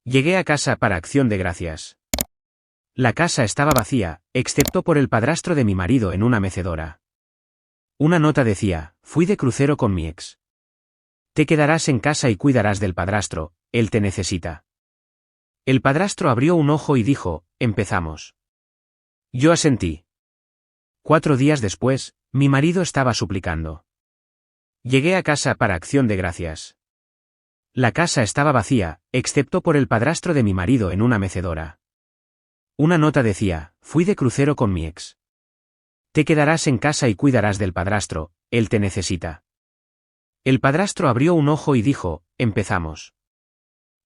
Llegué a casa para Acción de Gracias. La casa estaba vacía, excepto por el padrastro de mi marido en una mecedora. Una nota decía: fui de crucero con mi ex. Te quedarás en casa y cuidarás del padrastro, él te necesita. El padrastro abrió un ojo y dijo: empezamos. Yo asentí. 4 días después, mi marido estaba suplicando. Llegué a casa para Acción de Gracias. La casa estaba vacía, excepto por el padrastro de mi marido en una mecedora. Una nota decía: fui de crucero con mi ex. Te quedarás en casa y cuidarás del padrastro, él te necesita. El padrastro abrió un ojo y dijo: empezamos.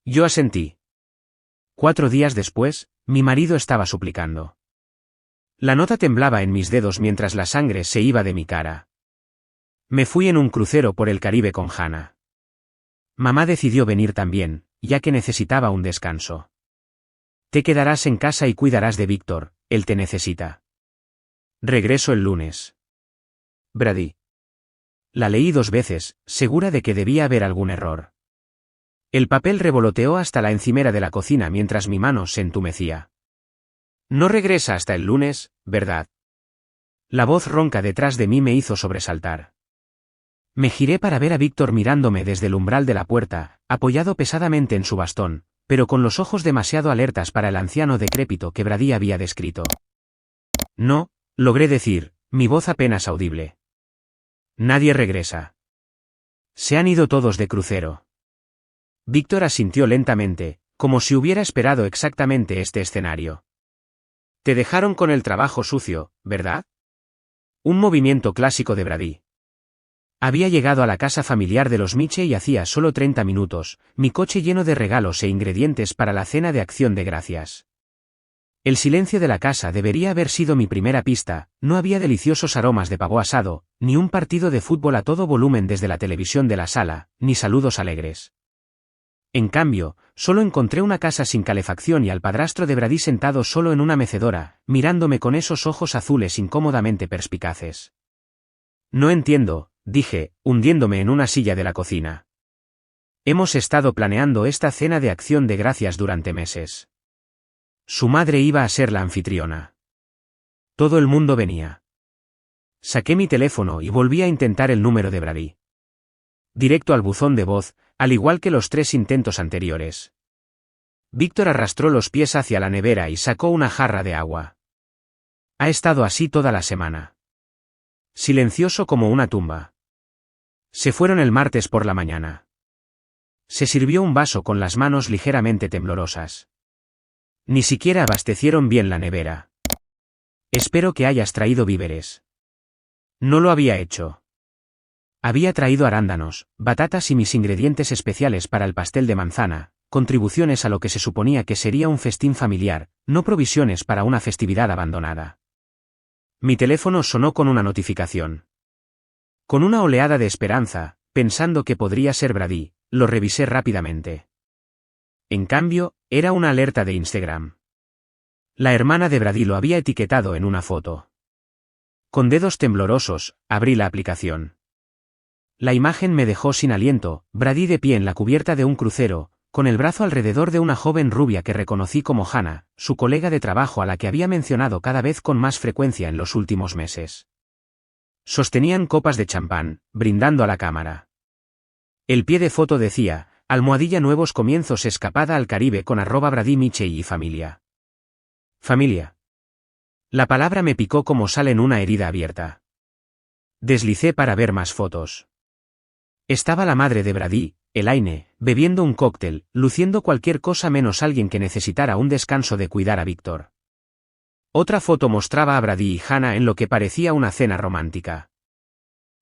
Yo asentí. 4 días después, mi marido estaba suplicando. La nota temblaba en mis dedos mientras la sangre se iba de mi cara. Me fui en un crucero por el Caribe con Hannah. Mamá decidió venir también, ya que necesitaba un descanso. Te quedarás en casa y cuidarás de Víctor, él te necesita. Regreso el lunes. Brady. La leí 2 veces, segura de que debía haber algún error. El papel revoloteó hasta la encimera de la cocina mientras mi mano se entumecía. No regresa hasta el lunes, ¿verdad? La voz ronca detrás de mí me hizo sobresaltar. Me giré para ver a Víctor mirándome desde el umbral de la puerta, apoyado pesadamente en su bastón, pero con los ojos demasiado alertas para el anciano decrépito que Brady había descrito. No, logré decir, mi voz apenas audible. Nadie regresa. Se han ido todos de crucero. Víctor asintió lentamente, como si hubiera esperado exactamente este escenario. Te dejaron con el trabajo sucio, ¿verdad? Un movimiento clásico de Brady. Había llegado a la casa familiar de los Mitchell hacía solo 30 minutos, mi coche lleno de regalos e ingredientes para la cena de Acción de Gracias. El silencio de la casa debería haber sido mi primera pista, no había deliciosos aromas de pavo asado, ni un partido de fútbol a todo volumen desde la televisión de la sala, ni saludos alegres. En cambio, solo encontré una casa sin calefacción y al padrastro de Brady sentado solo en una mecedora, mirándome con esos ojos azules incómodamente perspicaces. No entiendo, dije, hundiéndome en una silla de la cocina. Hemos estado planeando esta cena de Acción de Gracias durante meses. Su madre iba a ser la anfitriona. Todo el mundo venía. Saqué mi teléfono y volví a intentar el número de Brady. Directo al buzón de voz, al igual que los 3 intentos anteriores. Víctor arrastró los pies hacia la nevera y sacó una jarra de agua. Ha estado así toda la semana. Silencioso como una tumba. Se fueron el martes por la mañana. Se sirvió un vaso con las manos ligeramente temblorosas. Ni siquiera abastecieron bien la nevera. Espero que hayas traído víveres. No lo había hecho. Había traído arándanos, batatas y mis ingredientes especiales para el pastel de manzana, contribuciones a lo que se suponía que sería un festín familiar, no provisiones para una festividad abandonada. Mi teléfono sonó con una notificación. Con una oleada de esperanza, pensando que podría ser Brady, lo revisé rápidamente. En cambio, era una alerta de Instagram. La hermana de Brady lo había etiquetado en una foto. Con dedos temblorosos, abrí la aplicación. La imagen me dejó sin aliento, Brady de pie en la cubierta de un crucero, con el brazo alrededor de una joven rubia que reconocí como Hannah, su colega de trabajo a la que había mencionado cada vez con más frecuencia en los últimos meses. Sostenían copas de champán, brindando a la cámara. El pie de foto decía: almohadilla nuevos comienzos escapada al Caribe con @Brady Mitchell y familia. Familia. La palabra me picó como sal en una herida abierta. Deslicé para ver más fotos. Estaba la madre de Brady, Elaine, bebiendo un cóctel, luciendo cualquier cosa menos alguien que necesitara un descanso de cuidar a Víctor. Otra foto mostraba a Brady y Hannah en lo que parecía una cena romántica.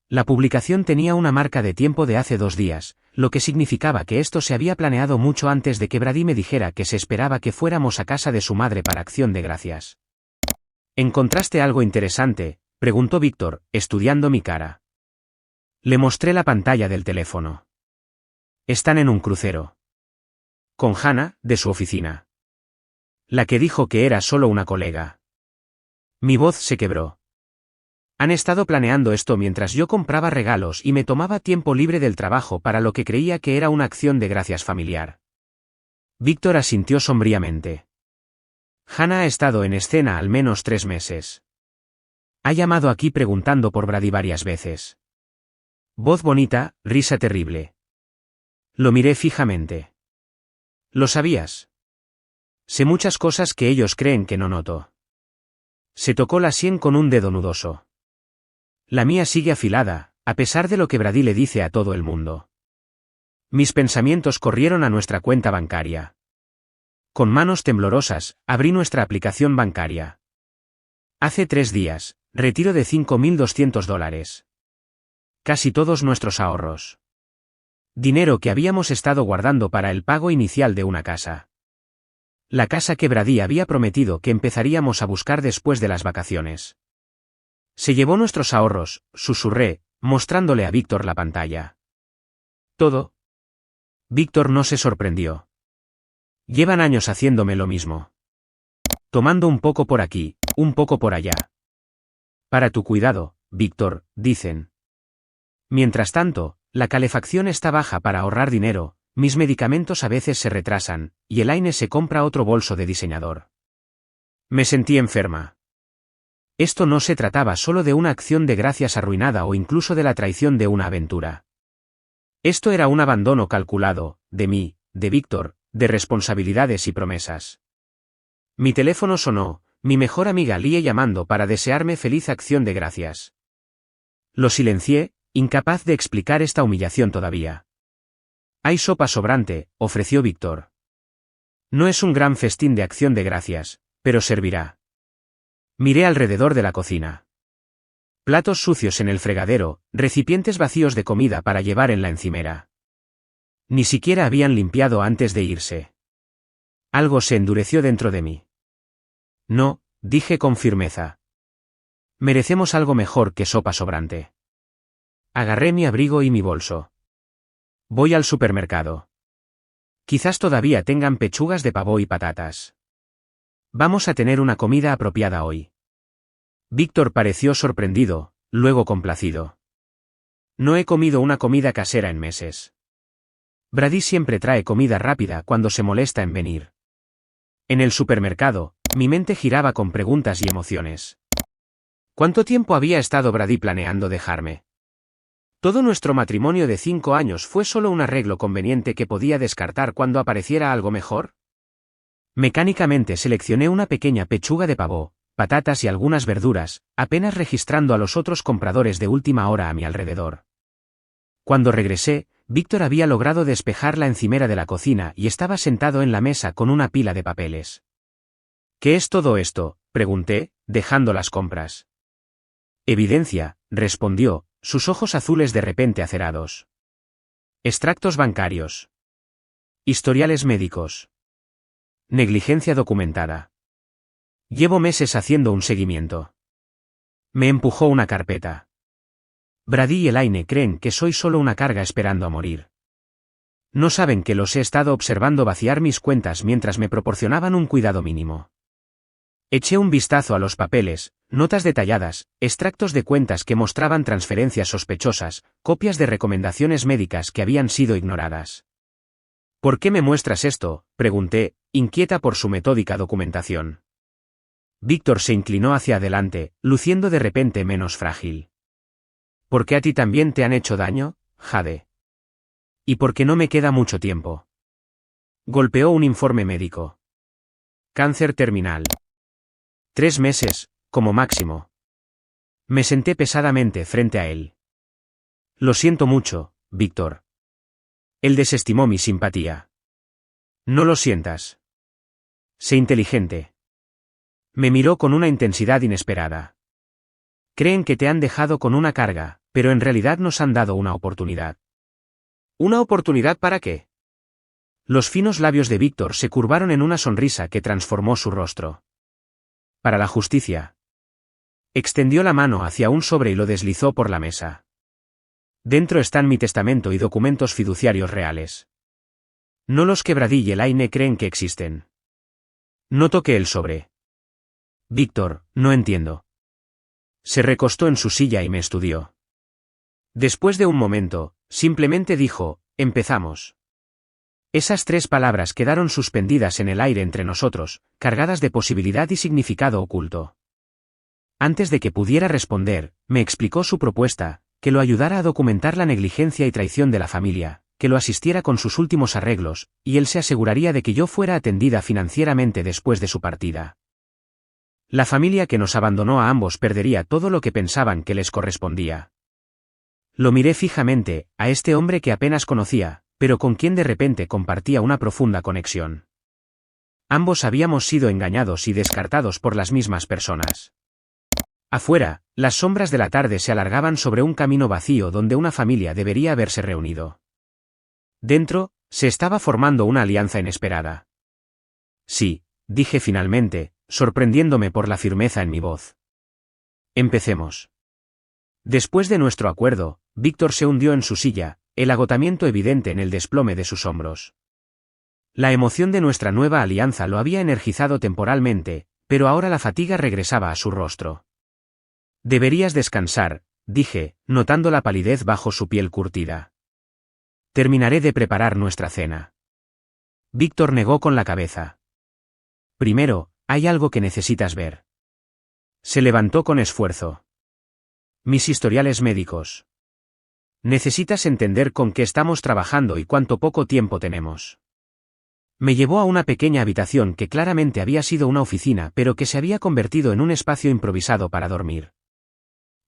La publicación tenía una marca de tiempo de hace 2 días, lo que significaba que esto se había planeado mucho antes de que Brady me dijera que se esperaba que fuéramos a casa de su madre para Acción de Gracias. ¿Encontraste algo interesante?, preguntó Víctor, estudiando mi cara. Le mostré la pantalla del teléfono. Están en un crucero. Con Hannah, de su oficina. La que dijo que era solo una colega. Mi voz se quebró. Han estado planeando esto mientras yo compraba regalos y me tomaba tiempo libre del trabajo para lo que creía que era una acción de gracias familiar. Víctor asintió sombríamente. Hannah ha estado en escena al menos 3 meses. Ha llamado aquí preguntando por Brady varias veces. Voz bonita, risa terrible. Lo miré fijamente. ¿Lo sabías? Sé muchas cosas que ellos creen que no noto. Se tocó la sien con un dedo nudoso. La mía sigue afilada, a pesar de lo que Brady le dice a todo el mundo. Mis pensamientos corrieron a nuestra cuenta bancaria. Con manos temblorosas, abrí nuestra aplicación bancaria. Hace 3 días, retiro de $5.200. Casi todos nuestros ahorros. Dinero que habíamos estado guardando para el pago inicial de una casa. La casa que Brady había prometido que empezaríamos a buscar después de las vacaciones. Se llevó nuestros ahorros, susurré, mostrándole a Víctor la pantalla. ¿Todo? Víctor no se sorprendió. Llevan años haciéndome lo mismo. Tomando un poco por aquí, un poco por allá. Para tu cuidado, Víctor, dicen. Mientras tanto, la calefacción está baja para ahorrar dinero, mis medicamentos a veces se retrasan, y Elaine se compra otro bolso de diseñador. Me sentí enferma. Esto no se trataba solo de una acción de gracias arruinada o incluso de la traición de una aventura. Esto era un abandono calculado, de mí, de Víctor, de responsabilidades y promesas. Mi teléfono sonó, mi mejor amiga Lie llamando para desearme feliz acción de gracias. Lo silencié, incapaz de explicar esta humillación todavía. Hay sopa sobrante, ofreció Víctor. No es un gran festín de acción de gracias, pero servirá. Miré alrededor de la cocina. Platos sucios en el fregadero, recipientes vacíos de comida para llevar en la encimera. Ni siquiera habían limpiado antes de irse. Algo se endureció dentro de mí. No, dije con firmeza. Merecemos algo mejor que sopa sobrante. Agarré mi abrigo y mi bolso. Voy al supermercado. Quizás todavía tengan pechugas de pavo y patatas. Vamos a tener una comida apropiada hoy. Víctor pareció sorprendido, luego complacido. No he comido una comida casera en meses. Brady siempre trae comida rápida cuando se molesta en venir. En el supermercado, mi mente giraba con preguntas y emociones. ¿Cuánto tiempo había estado Brady planeando dejarme? Todo nuestro matrimonio de 5 años fue solo un arreglo conveniente que podía descartar cuando apareciera algo mejor. Mecánicamente seleccioné una pequeña pechuga de pavo, patatas y algunas verduras, apenas registrando a los otros compradores de última hora a mi alrededor. Cuando regresé, Víctor había logrado despejar la encimera de la cocina y estaba sentado en la mesa con una pila de papeles. ¿Qué es todo esto?, pregunté, dejando las compras. Evidencia, respondió, sus ojos azules de repente acerados. Extractos bancarios. Historiales médicos. Negligencia documentada. Llevo meses haciendo un seguimiento. Me empujó una carpeta. Brady y Elaine creen que soy solo una carga esperando a morir. No saben que los he estado observando vaciar mis cuentas mientras me proporcionaban un cuidado mínimo. Eché un vistazo a los papeles, notas detalladas, extractos de cuentas que mostraban transferencias sospechosas, copias de recomendaciones médicas que habían sido ignoradas. ¿Por qué me muestras esto?, pregunté, inquieta por su metódica documentación. Víctor se inclinó hacia adelante, luciendo de repente menos frágil. ¿Por qué a ti también te han hecho daño, Jade? ¿Y por qué no me queda mucho tiempo? Golpeó un informe médico. Cáncer terminal. 3 meses, como máximo. Me senté pesadamente frente a él. Lo siento mucho, Víctor. Él desestimó mi simpatía. No lo sientas. Sé inteligente. Me miró con una intensidad inesperada. Creen que te han dejado con una carga, pero en realidad nos han dado una oportunidad. ¿Una oportunidad para qué? Los finos labios de Víctor se curvaron en una sonrisa que transformó su rostro. Para la justicia. Extendió la mano hacia un sobre y lo deslizó por la mesa. Dentro están mi testamento y documentos fiduciarios reales. No los que Brady y Elaine creen que existen. No toqué el sobre. Víctor, no entiendo. Se recostó en su silla y me estudió. Después de un momento, simplemente dijo, empezamos. Esas 3 palabras quedaron suspendidas en el aire entre nosotros, cargadas de posibilidad y significado oculto. Antes de que pudiera responder, me explicó su propuesta, que lo ayudara a documentar la negligencia y traición de la familia, que lo asistiera con sus últimos arreglos, y él se aseguraría de que yo fuera atendida financieramente después de su partida. La familia que nos abandonó a ambos perdería todo lo que pensaban que les correspondía. Lo miré fijamente, a este hombre que apenas conocía, pero con quien de repente compartía una profunda conexión. Ambos habíamos sido engañados y descartados por las mismas personas. Afuera, las sombras de la tarde se alargaban sobre un camino vacío donde una familia debería haberse reunido. Dentro, se estaba formando una alianza inesperada. Sí, dije finalmente, sorprendiéndome por la firmeza en mi voz. Empecemos. Después de nuestro acuerdo, Víctor se hundió en su silla, el agotamiento evidente en el desplome de sus hombros. La emoción de nuestra nueva alianza lo había energizado temporalmente, pero ahora la fatiga regresaba a su rostro. Deberías descansar, dije, notando la palidez bajo su piel curtida. Terminaré de preparar nuestra cena. Víctor negó con la cabeza. Primero, hay algo que necesitas ver. Se levantó con esfuerzo. Mis historiales médicos. Necesitas entender con qué estamos trabajando y cuánto poco tiempo tenemos. Me llevó a una pequeña habitación que claramente había sido una oficina pero que se había convertido en un espacio improvisado para dormir.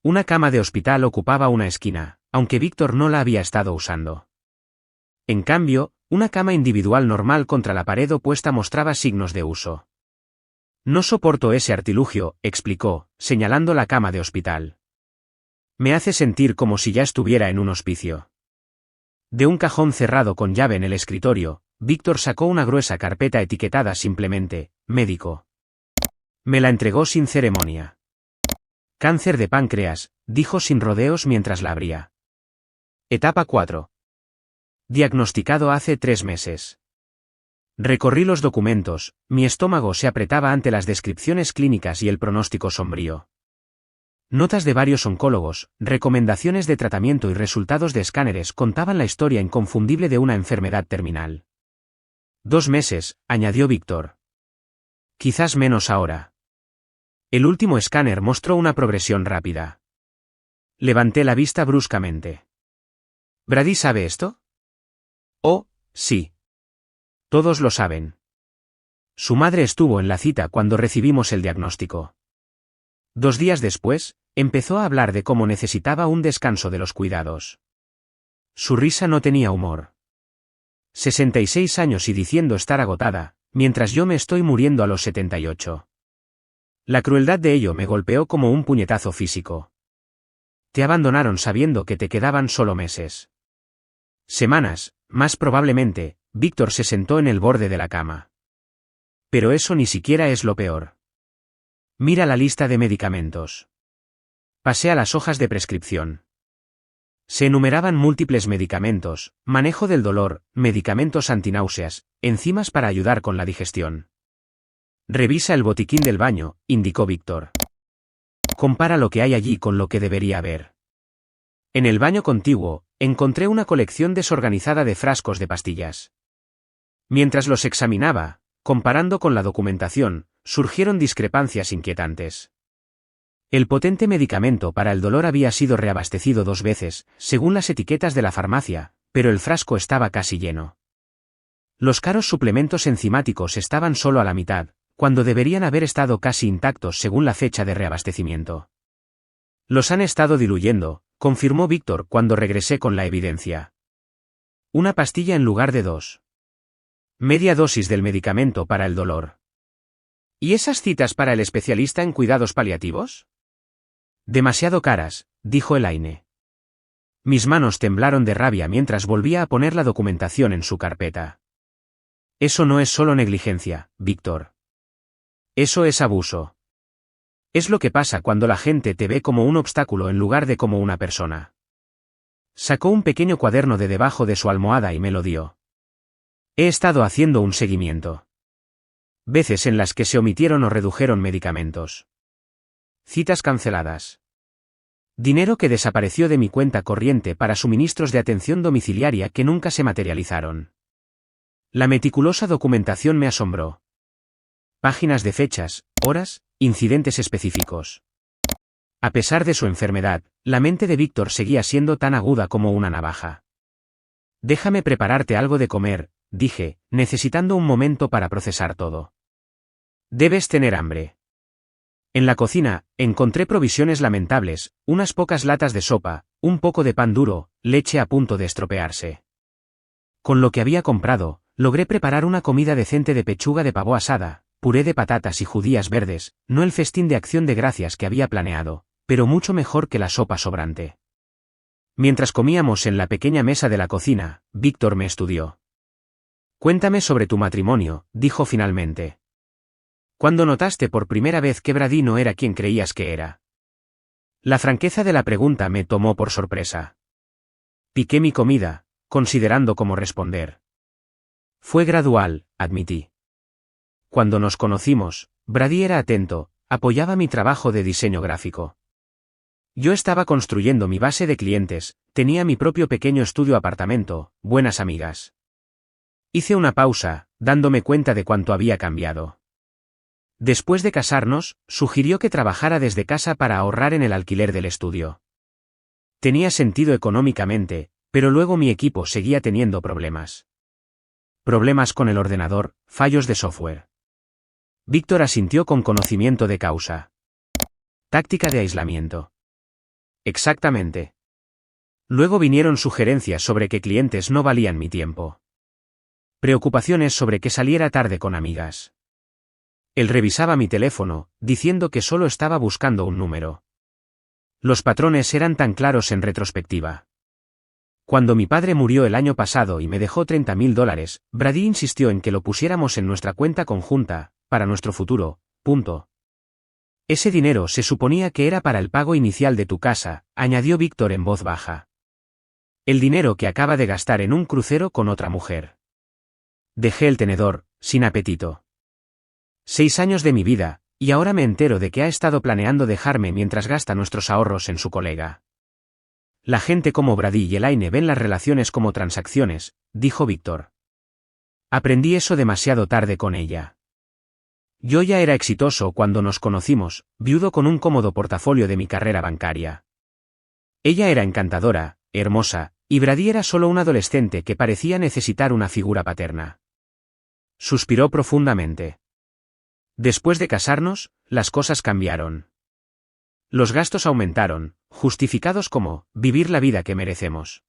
Una cama de hospital ocupaba una esquina, aunque Víctor no la había estado usando. En cambio, una cama individual normal contra la pared opuesta mostraba signos de uso. No soporto ese artilugio, explicó, señalando la cama de hospital. Me hace sentir como si ya estuviera en un hospicio. De un cajón cerrado con llave en el escritorio, Víctor sacó una gruesa carpeta etiquetada simplemente, médico. Me la entregó sin ceremonia. Cáncer de páncreas, dijo sin rodeos mientras la abría. Etapa 4. Diagnosticado hace 3 meses. Recorrí los documentos, mi estómago se apretaba ante las descripciones clínicas y el pronóstico sombrío. Notas de varios oncólogos, recomendaciones de tratamiento y resultados de escáneres contaban la historia inconfundible de una enfermedad terminal. 2 meses, añadió Víctor. Quizás menos ahora. El último escáner mostró una progresión rápida. Levanté la vista bruscamente. ¿Brady sabe esto? Oh, sí. Todos lo saben. Su madre estuvo en la cita cuando recibimos el diagnóstico. 2 días después, empezó a hablar de cómo necesitaba un descanso de los cuidados. Su risa no tenía humor. 66 años y diciendo estar agotada, mientras yo me estoy muriendo a los 78. La crueldad de ello me golpeó como un puñetazo físico. Te abandonaron sabiendo que te quedaban solo meses. Semanas, más probablemente, Víctor se sentó en el borde de la cama. Pero eso ni siquiera es lo peor. Mira la lista de medicamentos. Pasé a las hojas de prescripción. Se enumeraban múltiples medicamentos, manejo del dolor, medicamentos antináuseas, enzimas para ayudar con la digestión. Revisa el botiquín del baño, indicó Víctor. Compara lo que hay allí con lo que debería haber. En el baño contiguo, encontré una colección desorganizada de frascos de pastillas. Mientras los examinaba, comparando con la documentación, surgieron discrepancias inquietantes. El potente medicamento para el dolor había sido reabastecido 2 veces, según las etiquetas de la farmacia, pero el frasco estaba casi lleno. Los caros suplementos enzimáticos estaban solo a la mitad, cuando deberían haber estado casi intactos según la fecha de reabastecimiento. Los han estado diluyendo, confirmó Víctor cuando regresé con la evidencia. Una pastilla en lugar de 2. Media dosis del medicamento para el dolor. ¿Y esas citas para el especialista en cuidados paliativos? Demasiado caras, dijo Elaine. Mis manos temblaron de rabia mientras volvía a poner la documentación en su carpeta. Eso no es solo negligencia, Víctor. Eso es abuso. Es lo que pasa cuando la gente te ve como un obstáculo en lugar de como una persona. Sacó un pequeño cuaderno de debajo de su almohada y me lo dio. He estado haciendo un seguimiento. Veces en las que se omitieron o redujeron medicamentos. Citas canceladas. Dinero que desapareció de mi cuenta corriente para suministros de atención domiciliaria que nunca se materializaron. La meticulosa documentación me asombró. Páginas de fechas, horas, incidentes específicos. A pesar de su enfermedad, la mente de Víctor seguía siendo tan aguda como una navaja. Déjame prepararte algo de comer, dije, necesitando un momento para procesar todo. Debes tener hambre. En la cocina, encontré provisiones lamentables, unas pocas latas de sopa, un poco de pan duro, leche a punto de estropearse. Con lo que había comprado, logré preparar una comida decente de pechuga de pavo asada, puré de patatas y judías verdes, no el festín de acción de gracias que había planeado, pero mucho mejor que la sopa sobrante. Mientras comíamos en la pequeña mesa de la cocina, Víctor me estudió. Cuéntame sobre tu matrimonio, dijo finalmente. ¿Cuándo notaste por primera vez que Brady no era quien creías que era? La franqueza de la pregunta me tomó por sorpresa. Piqué mi comida, considerando cómo responder. Fue gradual, admití. Cuando nos conocimos, Brady era atento, apoyaba mi trabajo de diseño gráfico. Yo estaba construyendo mi base de clientes, tenía mi propio pequeño estudio apartamento, buenas amigas. Hice una pausa, dándome cuenta de cuánto había cambiado. Después de casarnos, sugirió que trabajara desde casa para ahorrar en el alquiler del estudio. Tenía sentido económicamente, pero luego mi equipo seguía teniendo problemas. Problemas con el ordenador, fallos de software. Víctor asintió con conocimiento de causa. Táctica de aislamiento. Exactamente. Luego vinieron sugerencias sobre que clientes no valían mi tiempo. Preocupaciones sobre que saliera tarde con amigas. Él revisaba mi teléfono, diciendo que solo estaba buscando un número. Los patrones eran tan claros en retrospectiva. Cuando mi padre murió el año pasado y me dejó $30,000, Brady insistió en que lo pusiéramos en nuestra cuenta conjunta, para nuestro futuro, punto. Ese dinero se suponía que era para el pago inicial de tu casa, añadió Víctor en voz baja. El dinero que acaba de gastar en un crucero con otra mujer. Dejé el tenedor, sin apetito. 6 años de mi vida, y ahora me entero de que ha estado planeando dejarme mientras gasta nuestros ahorros en su colega. La gente como Brady y Elaine ven las relaciones como transacciones, dijo Víctor. Aprendí eso demasiado tarde con ella. Yo ya era exitoso cuando nos conocimos, viudo con un cómodo portafolio de mi carrera bancaria. Ella era encantadora, hermosa, y Brady era solo un adolescente que parecía necesitar una figura paterna. Suspiró profundamente. Después de casarnos, las cosas cambiaron. Los gastos aumentaron, justificados como vivir la vida que merecemos.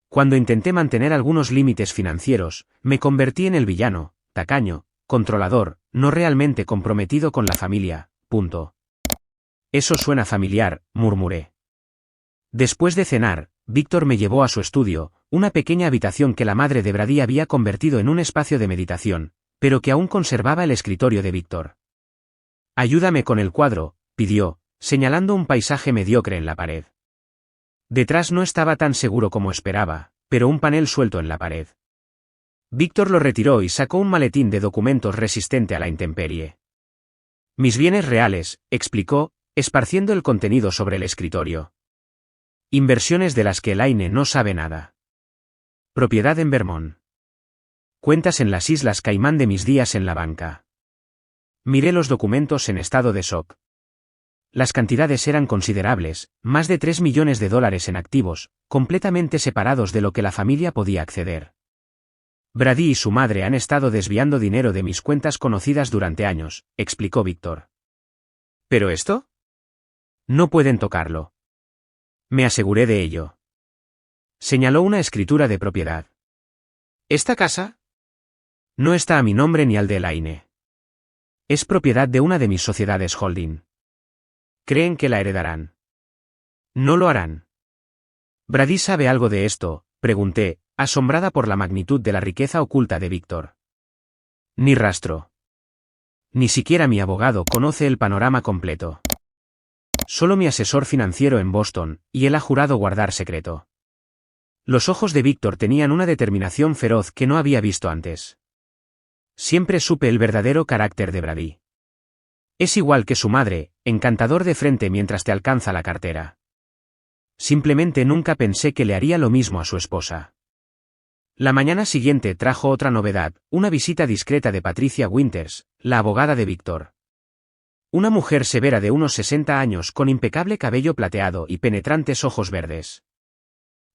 Cuando intenté mantener algunos límites financieros, me convertí en el villano, tacaño, controlador, no realmente comprometido con la familia, punto. Eso suena familiar, murmuré. Después de cenar, Víctor me llevó a su estudio, una pequeña habitación que la madre de Brady había convertido en un espacio de meditación, pero que aún conservaba el escritorio de Víctor. Ayúdame con el cuadro, pidió, señalando un paisaje mediocre en la pared. Detrás no estaba tan seguro como esperaba, pero un panel suelto en la pared. Víctor lo retiró y sacó un maletín de documentos resistente a la intemperie. Mis bienes reales, explicó, esparciendo el contenido sobre el escritorio. Inversiones de las que Elaine no sabe nada. Propiedad en Vermont. Cuentas en las Islas Caimán de mis días en la banca. Miré los documentos en estado de shock. Las cantidades eran considerables, más de $3 millones en activos, completamente separados de lo que la familia podía acceder. Brady y su madre han estado desviando dinero de mis cuentas conocidas durante años, explicó Víctor. ¿Pero esto? No pueden tocarlo. Me aseguré de ello. Señaló una escritura de propiedad. ¿Esta casa? No está a mi nombre ni al de Elaine. Es propiedad de una de mis sociedades holding. ¿Creen que la heredarán? No lo harán. ¿Brady sabe algo de esto?, pregunté, asombrada por la magnitud de la riqueza oculta de Víctor. Ni rastro. Ni siquiera mi abogado conoce el panorama completo. Solo mi asesor financiero en Boston, y él ha jurado guardar secreto. Los ojos de Víctor tenían una determinación feroz que no había visto antes. Siempre supe el verdadero carácter de Brady. Es igual que su madre, encantador de frente mientras te alcanza la cartera. Simplemente nunca pensé que le haría lo mismo a su esposa. La mañana siguiente trajo otra novedad, una visita discreta de Patricia Winters, la abogada de Víctor. Una mujer severa de unos 60 años con impecable cabello plateado y penetrantes ojos verdes.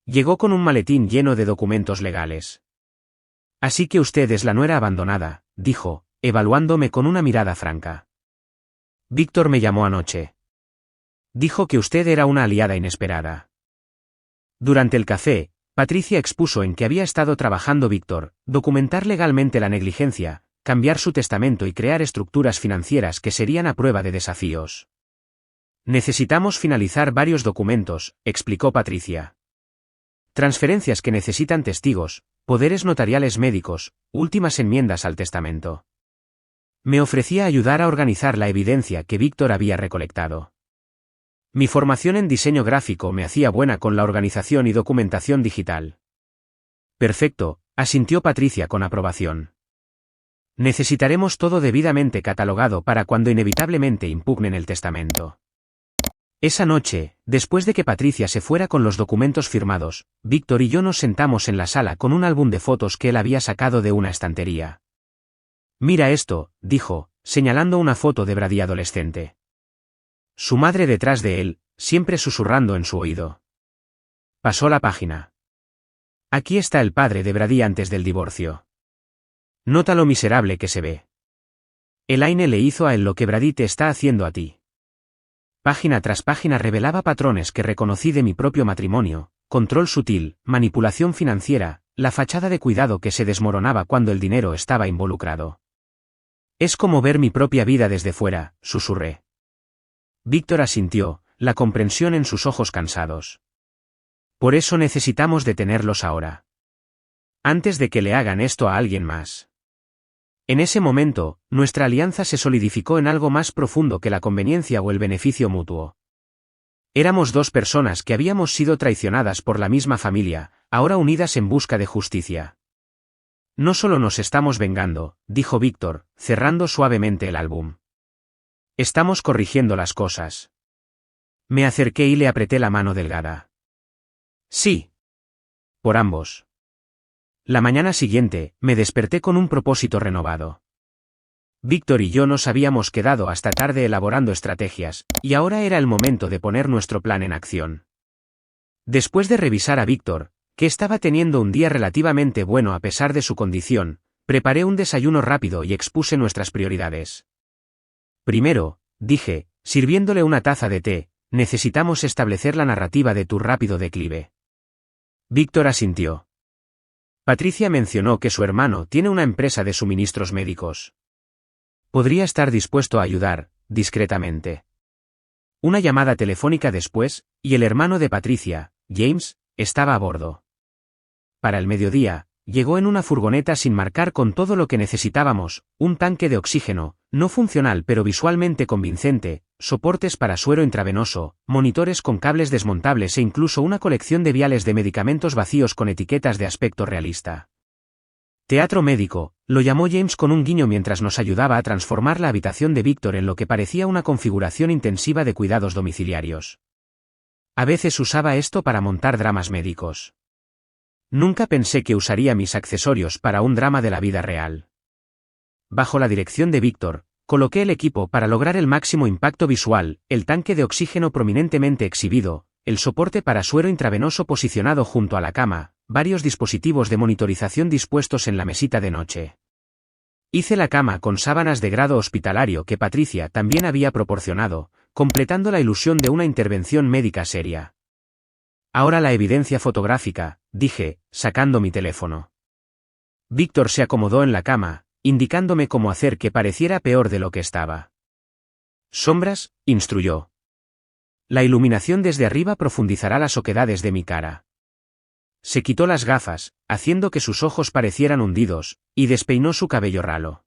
Llegó con un maletín lleno de documentos legales. Así que usted es la nuera abandonada, dijo, evaluándome con una mirada franca. Víctor me llamó anoche. Dijo que usted era una aliada inesperada. Durante el café, Patricia expuso en que había estado trabajando Víctor, documentar legalmente la negligencia, cambiar su testamento y crear estructuras financieras que serían a prueba de desafíos. Necesitamos finalizar varios documentos, explicó Patricia. Transferencias que necesitan testigos, poderes notariales médicos, últimas enmiendas al testamento. Me ofrecía ayudar a organizar la evidencia que Víctor había recolectado. Mi formación en diseño gráfico me hacía buena con la organización y documentación digital. Perfecto, asintió Patricia con aprobación. Necesitaremos todo debidamente catalogado para cuando inevitablemente impugnen el testamento. Esa noche, después de que Patricia se fuera con los documentos firmados, Víctor y yo nos sentamos en la sala con un álbum de fotos que él había sacado de una estantería. Mira esto, dijo, señalando una foto de Brady adolescente. Su madre detrás de él, siempre susurrando en su oído. Pasó la página. Aquí está el padre de Brady antes del divorcio. Nota lo miserable que se ve. Elaine le hizo a él lo que Brady te está haciendo a ti. Página tras página revelaba patrones que reconocí de mi propio matrimonio, control sutil, manipulación financiera, la fachada de cuidado que se desmoronaba cuando el dinero estaba involucrado. Es como ver mi propia vida desde fuera, susurré. Víctor asintió, la comprensión en sus ojos cansados. Por eso necesitamos detenerlos ahora. Antes de que le hagan esto a alguien más. En ese momento, nuestra alianza se solidificó en algo más profundo que la conveniencia o el beneficio mutuo. Éramos dos personas que habíamos sido traicionadas por la misma familia, ahora unidas en busca de justicia. No solo nos estamos vengando, dijo Víctor, cerrando suavemente el álbum. Estamos corrigiendo las cosas. Me acerqué y le apreté la mano delgada. Sí. Por ambos. La mañana siguiente, me desperté con un propósito renovado. Víctor y yo nos habíamos quedado hasta tarde elaborando estrategias, y ahora era el momento de poner nuestro plan en acción. Después de revisar a Víctor, que estaba teniendo un día relativamente bueno a pesar de su condición, preparé un desayuno rápido y expuse nuestras prioridades. Primero, dije, sirviéndole una taza de té, necesitamos establecer la narrativa de tu rápido declive. Víctor asintió. Patricia mencionó que su hermano tiene una empresa de suministros médicos. Podría estar dispuesto a ayudar, discretamente. Una llamada telefónica después, y el hermano de Patricia, James, estaba a bordo. Para el mediodía, llegó en una furgoneta sin marcar con todo lo que necesitábamos, un tanque de oxígeno, no funcional pero visualmente convincente, soportes para suero intravenoso, monitores con cables desmontables e incluso una colección de viales de medicamentos vacíos con etiquetas de aspecto realista. Teatro médico, lo llamó James con un guiño mientras nos ayudaba a transformar la habitación de Víctor en lo que parecía una configuración intensiva de cuidados domiciliarios. A veces usaba esto para montar dramas médicos. Nunca pensé que usaría mis accesorios para un drama de la vida real. Bajo la dirección de Víctor, coloqué el equipo para lograr el máximo impacto visual, el tanque de oxígeno prominentemente exhibido, el soporte para suero intravenoso posicionado junto a la cama, varios dispositivos de monitorización dispuestos en la mesita de noche. Hice la cama con sábanas de grado hospitalario que Patricia también había proporcionado, completando la ilusión de una intervención médica seria. Ahora la evidencia fotográfica, dije, sacando mi teléfono. Víctor se acomodó en la cama, indicándome cómo hacer que pareciera peor de lo que estaba. Sombras, instruyó. La iluminación desde arriba profundizará las oquedades de mi cara. Se quitó las gafas, haciendo que sus ojos parecieran hundidos, y despeinó su cabello ralo.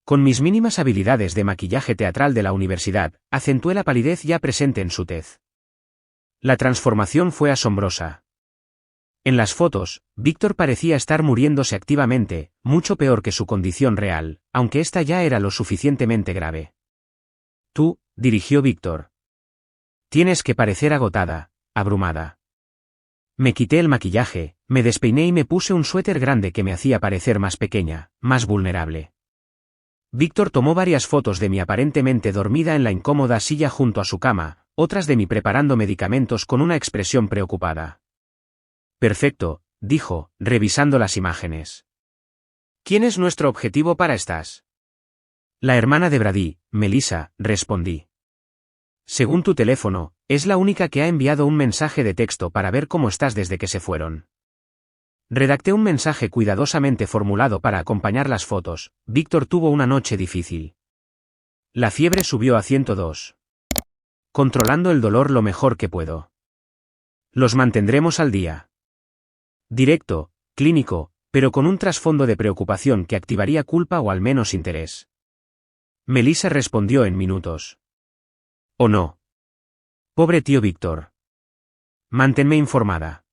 Con mis mínimas habilidades de maquillaje teatral de la universidad, acentué la palidez ya presente en su tez. La transformación fue asombrosa. En las fotos, Víctor parecía estar muriéndose activamente, mucho peor que su condición real, aunque esta ya era lo suficientemente grave. Tú, dirigió Víctor. Tienes que parecer agotada, abrumada. Me quité el maquillaje, me despeiné y me puse un suéter grande que me hacía parecer más pequeña, más vulnerable. Víctor tomó varias fotos de mí aparentemente dormida en la incómoda silla junto a su cama, otras de mí preparando medicamentos con una expresión preocupada. Perfecto, dijo, revisando las imágenes. ¿Quién es nuestro objetivo para estas? La hermana de Brady, Melissa, respondí. Según tu teléfono, es la única que ha enviado un mensaje de texto para ver cómo estás desde que se fueron. Redacté un mensaje cuidadosamente formulado para acompañar las fotos. Víctor tuvo una noche difícil. La fiebre subió a 102. Controlando el dolor lo mejor que puedo. Los mantendremos al día. Directo, clínico, pero con un trasfondo de preocupación que activaría culpa o al menos interés. Melissa respondió en minutos. ¿O no? Pobre tío Víctor. Manténme informada.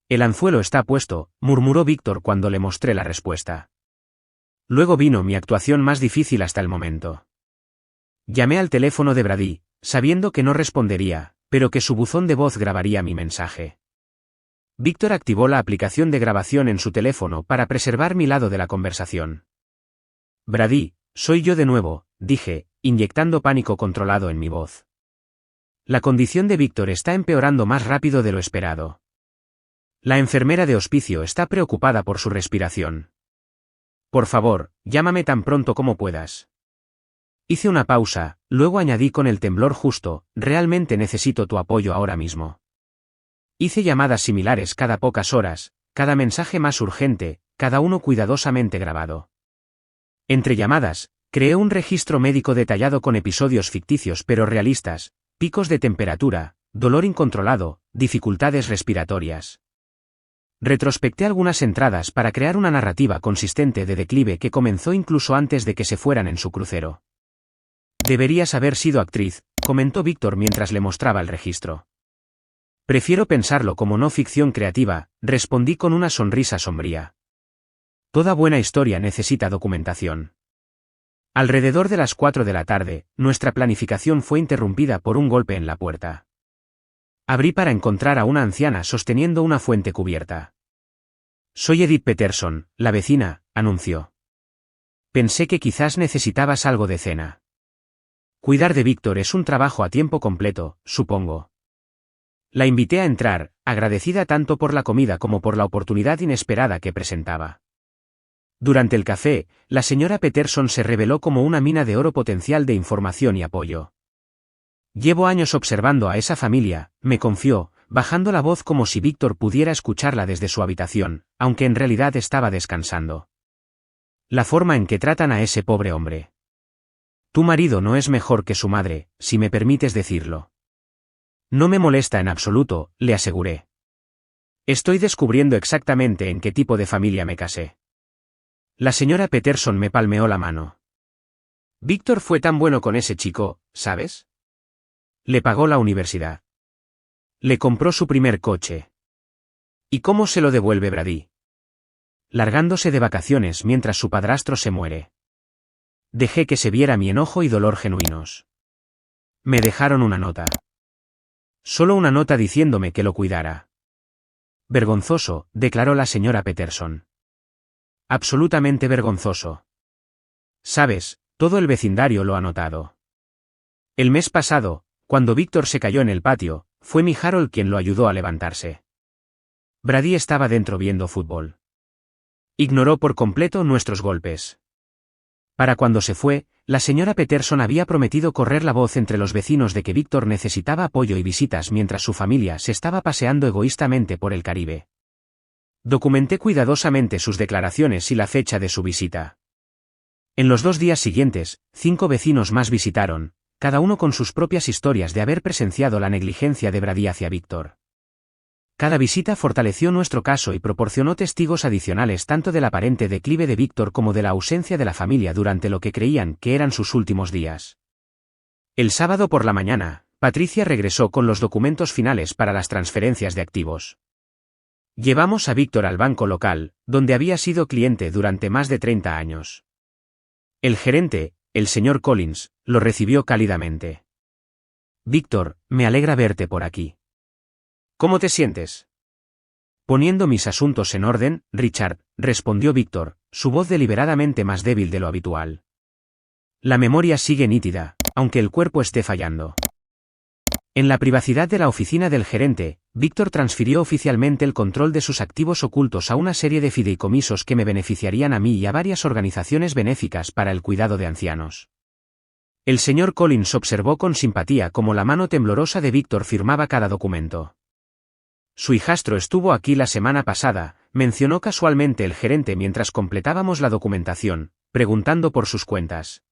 El anzuelo está puesto, murmuró Víctor cuando le mostré la respuesta. Luego vino mi actuación más difícil hasta el momento. Llamé al teléfono de Brady, sabiendo que no respondería, pero que su buzón de voz grabaría mi mensaje. Víctor activó la aplicación de grabación en su teléfono para preservar mi lado de la conversación. Brady, soy yo de nuevo, dije, inyectando pánico controlado en mi voz. La condición de Víctor está empeorando más rápido de lo esperado. La enfermera de hospicio está preocupada por su respiración. Por favor, llámame tan pronto como puedas. Hice una pausa, luego añadí con el temblor justo, realmente necesito tu apoyo ahora mismo. Hice llamadas similares cada pocas horas, cada mensaje más urgente, cada uno cuidadosamente grabado. Entre llamadas, creé un registro médico detallado con episodios ficticios pero realistas, picos de temperatura, dolor incontrolado, dificultades respiratorias. Retrospecté algunas entradas para crear una narrativa consistente de declive que comenzó incluso antes de que se fueran en su crucero. Deberías haber sido actriz, comentó Víctor mientras le mostraba el registro. Prefiero pensarlo como no ficción creativa, respondí con una sonrisa sombría. Toda buena historia necesita documentación. Alrededor de las 4 de la tarde, nuestra planificación fue interrumpida por un golpe en la puerta. Abrí para encontrar a una anciana sosteniendo una fuente cubierta. Soy Edith Peterson, la vecina, anunció. Pensé que quizás necesitabas algo de cena. Cuidar de Víctor es un trabajo a tiempo completo, supongo. La invité a entrar, agradecida tanto por la comida como por la oportunidad inesperada que presentaba. Durante el café, la señora Peterson se reveló como una mina de oro potencial de información y apoyo. Llevo años observando a esa familia, me confió, bajando la voz como si Víctor pudiera escucharla desde su habitación, aunque en realidad estaba descansando. La forma en que tratan a ese pobre hombre. Tu marido no es mejor que su madre, si me permites decirlo. No me molesta en absoluto, le aseguré. Estoy descubriendo exactamente en qué tipo de familia me casé. La señora Peterson me palmeó la mano. Víctor fue tan bueno con ese chico, ¿sabes? Le pagó la universidad. Le compró su primer coche. ¿Y cómo se lo devuelve Brady? Largándose de vacaciones mientras su padrastro se muere. Dejé que se viera mi enojo y dolor genuinos. Me dejaron una nota. Solo una nota diciéndome que lo cuidara. Vergonzoso, declaró la señora Peterson. Absolutamente vergonzoso. Sabes, todo el vecindario lo ha notado. El mes pasado, cuando Víctor se cayó en el patio, fue mi Harold quien lo ayudó a levantarse. Brady estaba dentro viendo fútbol. Ignoró por completo nuestros golpes. Para cuando se fue, la señora Peterson había prometido correr la voz entre los vecinos de que Víctor necesitaba apoyo y visitas mientras su familia se estaba paseando egoístamente por el Caribe. Documenté cuidadosamente sus declaraciones y la fecha de su visita. En los 2 días siguientes, 5 vecinos más visitaron, cada uno con sus propias historias de haber presenciado la negligencia de Brady hacia Víctor. Cada visita fortaleció nuestro caso y proporcionó testigos adicionales tanto del aparente declive de Víctor como de la ausencia de la familia durante lo que creían que eran sus últimos días. El sábado por la mañana, Patricia regresó con los documentos finales para las transferencias de activos. Llevamos a Víctor al banco local, donde había sido cliente durante más de 30 años. El gerente, el señor Collins, lo recibió cálidamente. Víctor, me alegra verte por aquí. ¿Cómo te sientes? Poniendo mis asuntos en orden, Richard, respondió Víctor, su voz deliberadamente más débil de lo habitual. La memoria sigue nítida, aunque el cuerpo esté fallando. En la privacidad de la oficina del gerente, Víctor transfirió oficialmente el control de sus activos ocultos a una serie de fideicomisos que me beneficiarían a mí y a varias organizaciones benéficas para el cuidado de ancianos. El señor Collins observó con simpatía cómo la mano temblorosa de Víctor firmaba cada documento. Su hijastro estuvo aquí la semana pasada, mencionó casualmente el gerente mientras completábamos la documentación, preguntando por sus cuentas.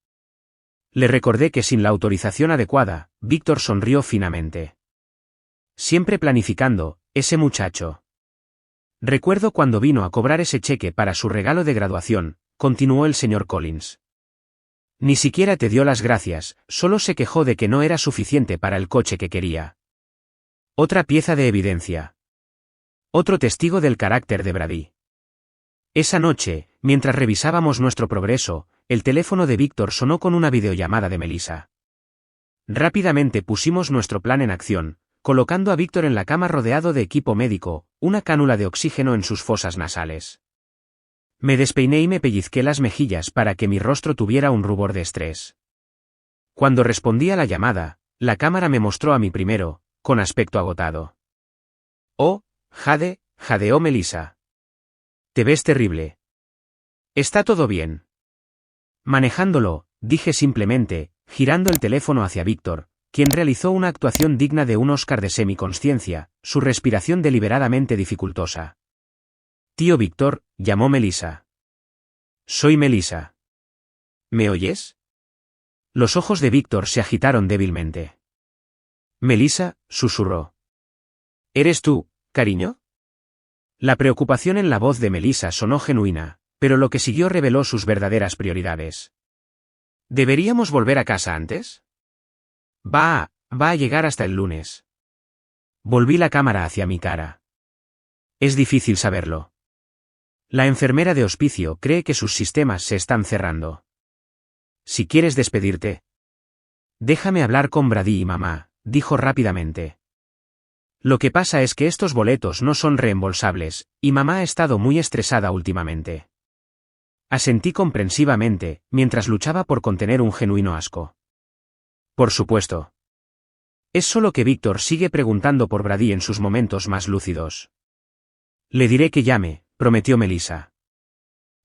Le recordé que sin la autorización adecuada, Víctor sonrió finamente. Siempre planificando, ese muchacho. Recuerdo cuando vino a cobrar ese cheque para su regalo de graduación, continuó el señor Collins. Ni siquiera te dio las gracias, solo se quejó de que no era suficiente para el coche que quería. Otra pieza de evidencia. Otro testigo del carácter de Brady. Esa noche, mientras revisábamos nuestro progreso, el teléfono de Víctor sonó con una videollamada de Melissa. Rápidamente pusimos nuestro plan en acción, colocando a Víctor en la cama rodeado de equipo médico, una cánula de oxígeno en sus fosas nasales. Me despeiné y me pellizqué las mejillas para que mi rostro tuviera un rubor de estrés. Cuando respondí a la llamada, la cámara me mostró a mí primero, con aspecto agotado. «Oh, Jade», jadeó Melissa. «Te ves terrible. ¿Está todo bien?» Manejándolo, dije simplemente, girando el teléfono hacia Víctor, quien realizó una actuación digna de un Oscar de semiconsciencia, su respiración deliberadamente dificultosa. «Tío Víctor», llamó Melissa. «Soy Melissa. ¿Me oyes?» Los ojos de Víctor se agitaron débilmente. «Melissa», susurró. «¿Eres tú, cariño?» La preocupación en la voz de Melissa sonó genuina, pero lo que siguió reveló sus verdaderas prioridades. ¿Deberíamos volver a casa antes? Va a llegar hasta el lunes. Volví la cámara hacia mi cara. Es difícil saberlo. La enfermera de hospicio cree que sus sistemas se están cerrando. Si quieres despedirte. Déjame hablar con Brady y mamá, dijo rápidamente. Lo que pasa es que estos boletos no son reembolsables, y mamá ha estado muy estresada últimamente. Asentí comprensivamente, mientras luchaba por contener un genuino asco. Por supuesto. Es solo que Víctor sigue preguntando por Brady en sus momentos más lúcidos. Le diré que llame, prometió Melissa.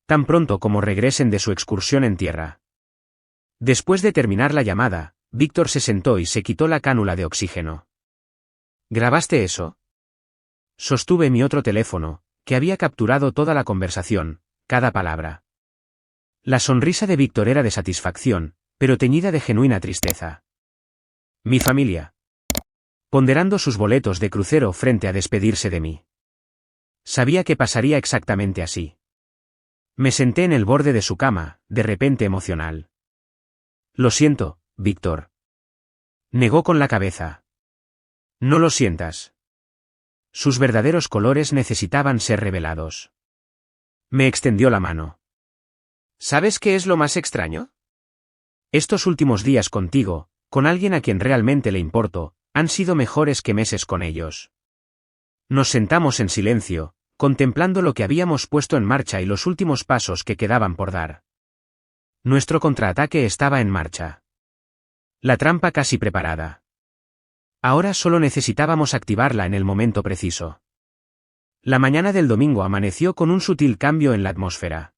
Tan pronto como regresen de su excursión en tierra. Después de terminar la llamada, Víctor se sentó y se quitó la cánula de oxígeno. ¿Grabaste eso? Sostuve mi otro teléfono, que había capturado toda la conversación, cada palabra. La sonrisa de Víctor era de satisfacción, pero teñida de genuina tristeza. Mi familia. Ponderando sus boletos de crucero frente a despedirse de mí. Sabía que pasaría exactamente así. Me senté en el borde de su cama, de repente emocional. Lo siento, Víctor. Negó con la cabeza. No lo sientas. Sus verdaderos colores necesitaban ser revelados. Me extendió la mano. ¿Sabes qué es lo más extraño? Estos últimos días contigo, con alguien a quien realmente le importo, han sido mejores que meses con ellos. Nos sentamos en silencio, contemplando lo que habíamos puesto en marcha y los últimos pasos que quedaban por dar. Nuestro contraataque estaba en marcha. La trampa casi preparada. Ahora solo necesitábamos activarla en el momento preciso. La mañana del domingo amaneció con un sutil cambio en la atmósfera.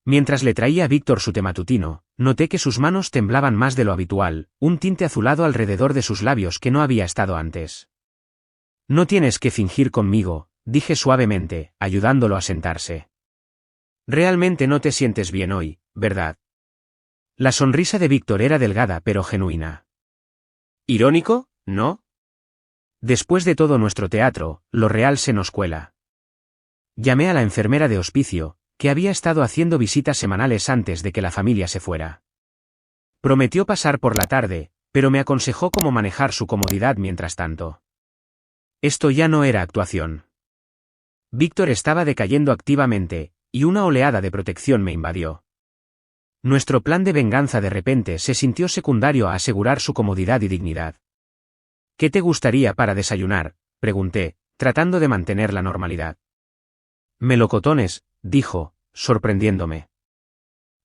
Mientras le traía a Víctor su té matutino, noté que sus manos temblaban más de lo habitual, un tinte azulado alrededor de sus labios que no había estado antes. No tienes que fingir conmigo, dije suavemente, ayudándolo a sentarse. Realmente no te sientes bien hoy, ¿verdad? La sonrisa de Víctor era delgada pero genuina. ¿Irónico, no? Después de todo nuestro teatro, lo real se nos cuela. Llamé a la enfermera de hospicio, que había estado haciendo visitas semanales antes de que la familia se fuera. Prometió pasar por la tarde, pero me aconsejó cómo manejar su comodidad mientras tanto. Esto ya no era actuación. Víctor estaba decayendo activamente, y una oleada de protección me invadió. Nuestro plan de venganza de repente se sintió secundario a asegurar su comodidad y dignidad. ¿Qué te gustaría para desayunar?, pregunté, tratando de mantener la normalidad. Melocotones, dijo, sorprendiéndome.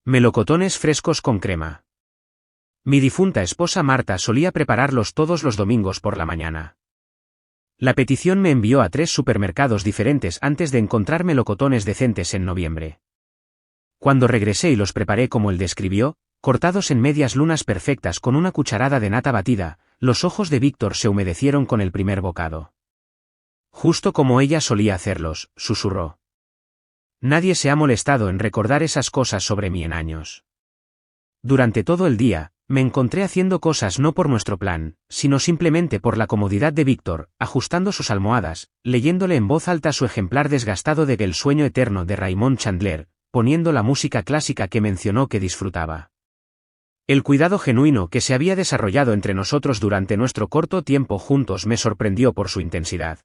Melocotones frescos con crema. Mi difunta esposa Marta solía prepararlos todos los domingos por la mañana. La petición me envió a 3 supermercados diferentes antes de encontrar melocotones decentes en noviembre. Cuando regresé y los preparé como él describió, cortados en medias lunas perfectas con una cucharada de nata batida, los ojos de Víctor se humedecieron con el primer bocado. Justo como ella solía hacerlos, susurró. Nadie se ha molestado en recordar esas cosas sobre mí en años. Durante todo el día, me encontré haciendo cosas no por nuestro plan, sino simplemente por la comodidad de Víctor, ajustando sus almohadas, leyéndole en voz alta su ejemplar desgastado de El sueño eterno de Raymond Chandler, poniendo la música clásica que mencionó que disfrutaba. El cuidado genuino que se había desarrollado entre nosotros durante nuestro corto tiempo juntos me sorprendió por su intensidad.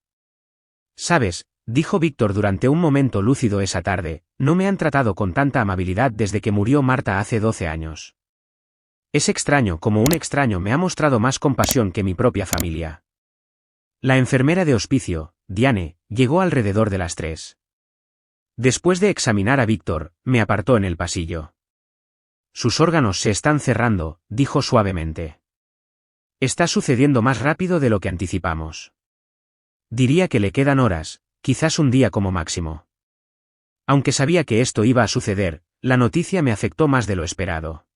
¿Sabes?, dijo Víctor durante un momento lúcido esa tarde, no me han tratado con tanta amabilidad desde que murió Marta hace 12 años. Es extraño como un extraño me ha mostrado más compasión que mi propia familia. La enfermera de hospicio, Diane, llegó alrededor de las 3. Después de examinar a Víctor, me apartó en el pasillo. Sus órganos se están cerrando, dijo suavemente. Está sucediendo más rápido de lo que anticipamos. Diría que le quedan horas, quizás un día como máximo. Aunque sabía que esto iba a suceder, la noticia me afectó más de lo esperado.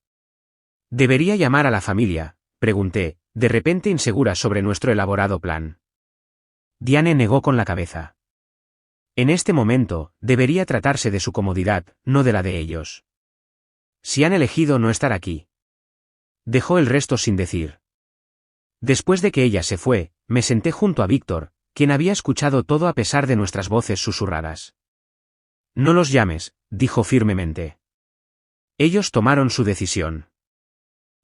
¿Debería llamar a la familia?, pregunté, de repente insegura sobre nuestro elaborado plan. Diane negó con la cabeza. En este momento, debería tratarse de su comodidad, no de la de ellos. Si han elegido no estar aquí. Dejó el resto sin decir. Después de que ella se fue, me senté junto a Víctor, quien había escuchado todo a pesar de nuestras voces susurradas. No los llames, dijo firmemente. Ellos tomaron su decisión.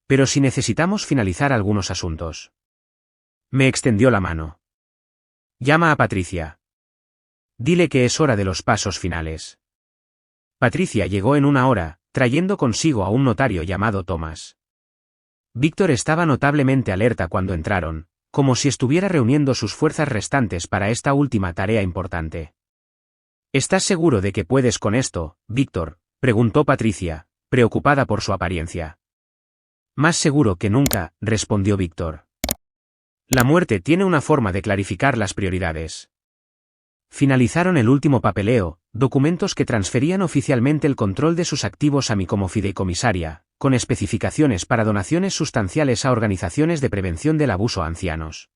Pero si necesitamos finalizar algunos asuntos. Me extendió la mano. Llama a Patricia. Dile que es hora de los pasos finales. Patricia llegó en una hora, trayendo consigo a un notario llamado Thomas. Víctor estaba notablemente alerta cuando entraron, como si estuviera reuniendo sus fuerzas restantes para esta última tarea importante. ¿Estás seguro de que puedes con esto, Víctor?, preguntó Patricia, preocupada por su apariencia. Más seguro que nunca, respondió Víctor. La muerte tiene una forma de clarificar las prioridades. Finalizaron el último papeleo, documentos que transferían oficialmente el control de sus activos a mí como fideicomisaria, con especificaciones para donaciones sustanciales a organizaciones de prevención del abuso a ancianos.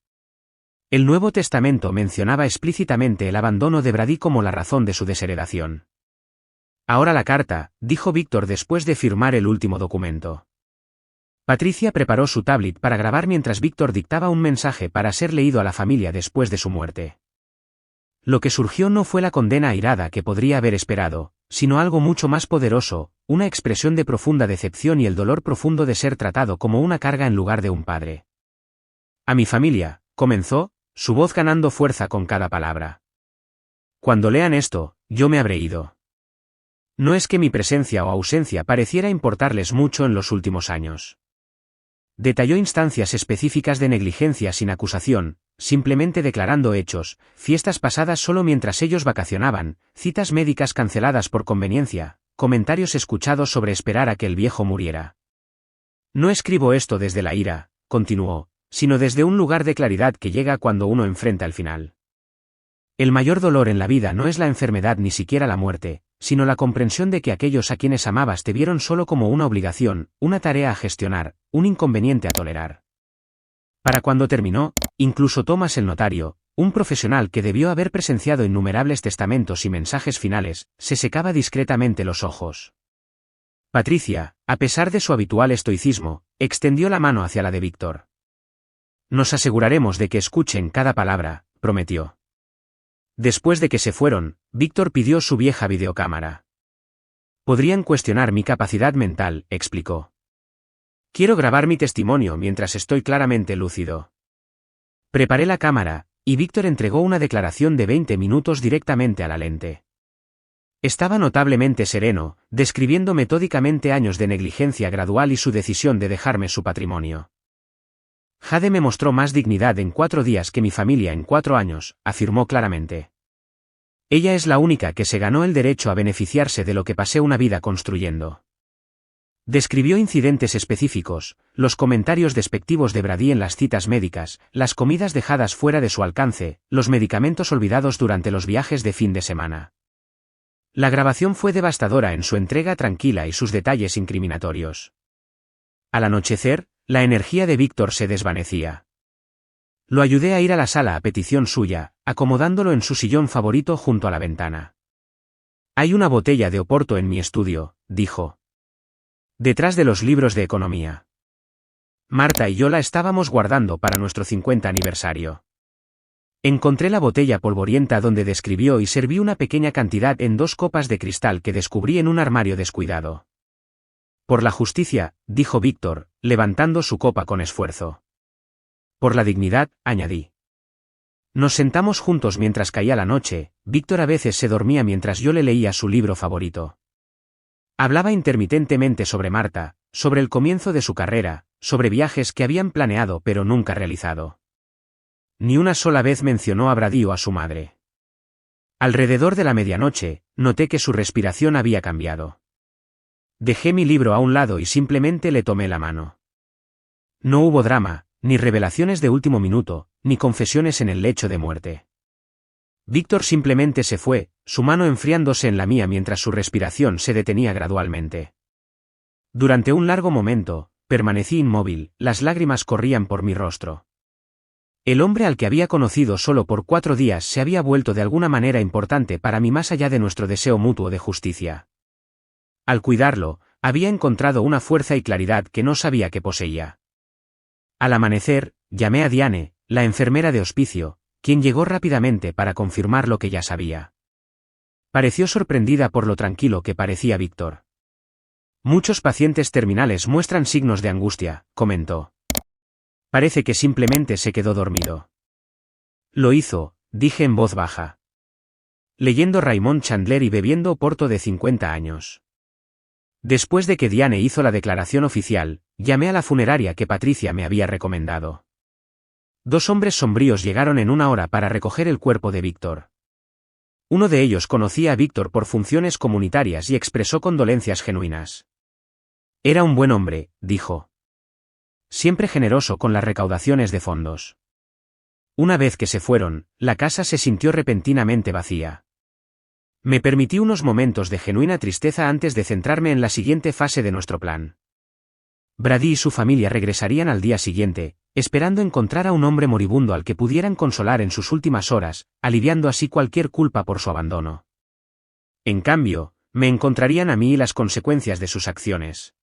El Nuevo Testamento mencionaba explícitamente el abandono de Brady como la razón de su desheredación. Ahora la carta, dijo Víctor después de firmar el último documento. Patricia preparó su tablet para grabar mientras Víctor dictaba un mensaje para ser leído a la familia después de su muerte. Lo que surgió no fue la condena airada que podría haber esperado, sino algo mucho más poderoso, una expresión de profunda decepción y el dolor profundo de ser tratado como una carga en lugar de un padre. A mi familia, comenzó, su voz ganando fuerza con cada palabra. Cuando lean esto, yo me habré ido. No es que mi presencia o ausencia pareciera importarles mucho en los últimos años. Detalló instancias específicas de negligencia sin acusación, simplemente declarando hechos, fiestas pasadas solo mientras ellos vacacionaban, citas médicas canceladas por conveniencia, comentarios escuchados sobre esperar a que el viejo muriera. No escribo esto desde la ira, continuó, sino desde un lugar de claridad que llega cuando uno enfrenta el final. El mayor dolor en la vida no es la enfermedad ni siquiera la muerte, sino la comprensión de que aquellos a quienes amabas te vieron solo como una obligación, una tarea a gestionar, un inconveniente a tolerar. Para cuando terminó, incluso Thomas el notario, un profesional que debió haber presenciado innumerables testamentos y mensajes finales, se secaba discretamente los ojos. Patricia, a pesar de su habitual estoicismo, extendió la mano hacia la de Víctor. Nos aseguraremos de que escuchen cada palabra, prometió. Después de que se fueron, Víctor pidió su vieja videocámara. Podrían cuestionar mi capacidad mental, explicó. Quiero grabar mi testimonio mientras estoy claramente lúcido. Preparé la cámara, y Víctor entregó una declaración de 20 minutos directamente a la lente. Estaba notablemente sereno, describiendo metódicamente años de negligencia gradual y su decisión de dejarme su patrimonio. Jade me mostró más dignidad en 4 días que mi familia en 4 años, afirmó claramente. Ella es la única que se ganó el derecho a beneficiarse de lo que pasé una vida construyendo. Describió incidentes específicos, los comentarios despectivos de Brady en las citas médicas, las comidas dejadas fuera de su alcance, los medicamentos olvidados durante los viajes de fin de semana. La grabación fue devastadora en su entrega tranquila y sus detalles incriminatorios. Al anochecer, la energía de Víctor se desvanecía. Lo ayudé a ir a la sala a petición suya, acomodándolo en su sillón favorito junto a la ventana. Hay una botella de Oporto en mi estudio, dijo. Detrás de los libros de economía. Marta y yo la estábamos guardando para nuestro 50 aniversario. Encontré la botella polvorienta donde describió y serví una pequeña cantidad en 2 copas de cristal que descubrí en un armario descuidado. Por la justicia, dijo Víctor, levantando su copa con esfuerzo. Por la dignidad, añadí. Nos sentamos juntos mientras caía la noche. Víctor a veces se dormía mientras yo le leía su libro favorito. Hablaba intermitentemente sobre Marta, sobre el comienzo de su carrera, sobre viajes que habían planeado pero nunca realizado. Ni una sola vez mencionó a Brady o a su madre. Alrededor de la medianoche, noté que su respiración había cambiado. Dejé mi libro a un lado y simplemente le tomé la mano. No hubo drama, ni revelaciones de último minuto, ni confesiones en el lecho de muerte. Víctor simplemente se fue, su mano enfriándose en la mía mientras su respiración se detenía gradualmente. Durante un largo momento, permanecí inmóvil, las lágrimas corrían por mi rostro. El hombre al que había conocido solo por 4 días se había vuelto de alguna manera importante para mí más allá de nuestro deseo mutuo de justicia. Al cuidarlo, había encontrado una fuerza y claridad que no sabía que poseía. Al amanecer, llamé a Diane, la enfermera de hospicio, quien llegó rápidamente para confirmar lo que ya sabía. Pareció sorprendida por lo tranquilo que parecía Víctor. Muchos pacientes terminales muestran signos de angustia, comentó. Parece que simplemente se quedó dormido. Lo hizo, dije en voz baja. Leyendo Raymond Chandler y bebiendo Oporto de 50 años. Después de que Diane hizo la declaración oficial, llamé a la funeraria que Patricia me había recomendado. 2 hombres sombríos llegaron en 1 hora para recoger el cuerpo de Víctor. Uno de ellos conocía a Víctor por funciones comunitarias y expresó condolencias genuinas. Era un buen hombre, dijo. Siempre generoso con las recaudaciones de fondos. Una vez que se fueron, la casa se sintió repentinamente vacía. Me permití unos momentos de genuina tristeza antes de centrarme en la siguiente fase de nuestro plan. Brady y su familia regresarían al día siguiente, esperando encontrar a un hombre moribundo al que pudieran consolar en sus últimas horas, aliviando así cualquier culpa por su abandono. En cambio, me encontrarían a mí y las consecuencias de sus acciones.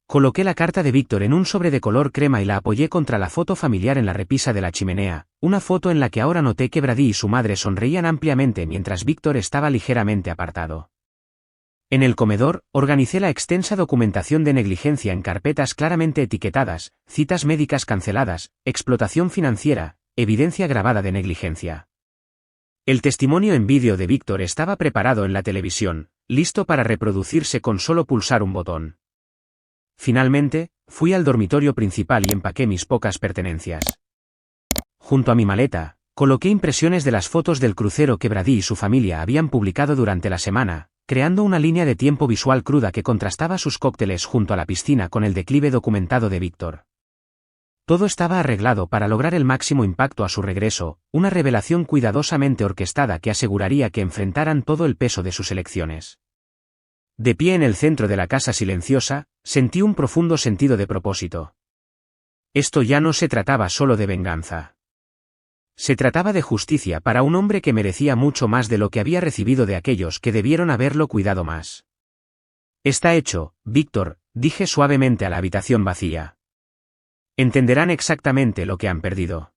Coloqué la carta de Víctor en un sobre de color crema y la apoyé contra la foto familiar en la repisa de la chimenea, una foto en la que ahora noté que Brady y su madre sonreían ampliamente mientras Víctor estaba ligeramente apartado. En el comedor, organicé la extensa documentación de negligencia en carpetas claramente etiquetadas, citas médicas canceladas, explotación financiera, evidencia grabada de negligencia. El testimonio en vídeo de Víctor estaba preparado en la televisión, listo para reproducirse con solo pulsar un botón. Finalmente, fui al dormitorio principal y empaqué mis pocas pertenencias. Junto a mi maleta, coloqué impresiones de las fotos del crucero que Brady y su familia habían publicado durante la semana, creando una línea de tiempo visual cruda que contrastaba sus cócteles junto a la piscina con el declive documentado de Víctor. Todo estaba arreglado para lograr el máximo impacto a su regreso, una revelación cuidadosamente orquestada que aseguraría que enfrentaran todo el peso de sus elecciones. De pie en el centro de la casa silenciosa, sentí un profundo sentido de propósito. Esto ya no se trataba solo de venganza. Se trataba de justicia para un hombre que merecía mucho más de lo que había recibido de aquellos que debieron haberlo cuidado más. Está hecho, Víctor, dije suavemente a la habitación vacía. Entenderán exactamente lo que han perdido.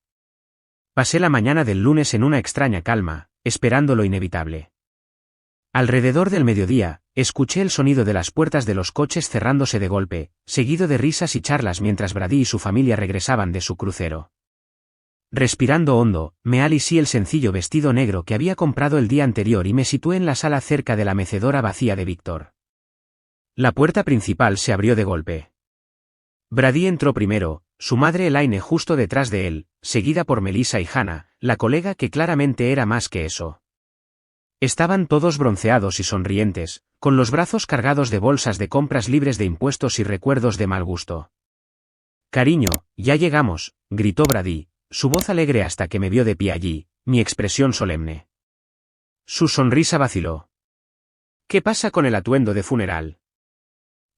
Pasé la mañana del lunes en una extraña calma, esperando lo inevitable. Alrededor del mediodía, escuché el sonido de las puertas de los coches cerrándose de golpe, seguido de risas y charlas mientras Brady y su familia regresaban de su crucero. Respirando hondo, me alisí el sencillo vestido negro que había comprado el día anterior y me situé en la sala cerca de la mecedora vacía de Víctor. La puerta principal se abrió de golpe. Brady entró primero, su madre Elaine justo detrás de él, seguida por Melissa y Hannah, la colega que claramente era más que eso. Estaban todos bronceados y sonrientes, con los brazos cargados de bolsas de compras libres de impuestos y recuerdos de mal gusto. «Cariño, ya llegamos», gritó Brady, su voz alegre hasta que me vio de pie allí, mi expresión solemne. Su sonrisa vaciló. «¿Qué pasa con el atuendo de funeral?»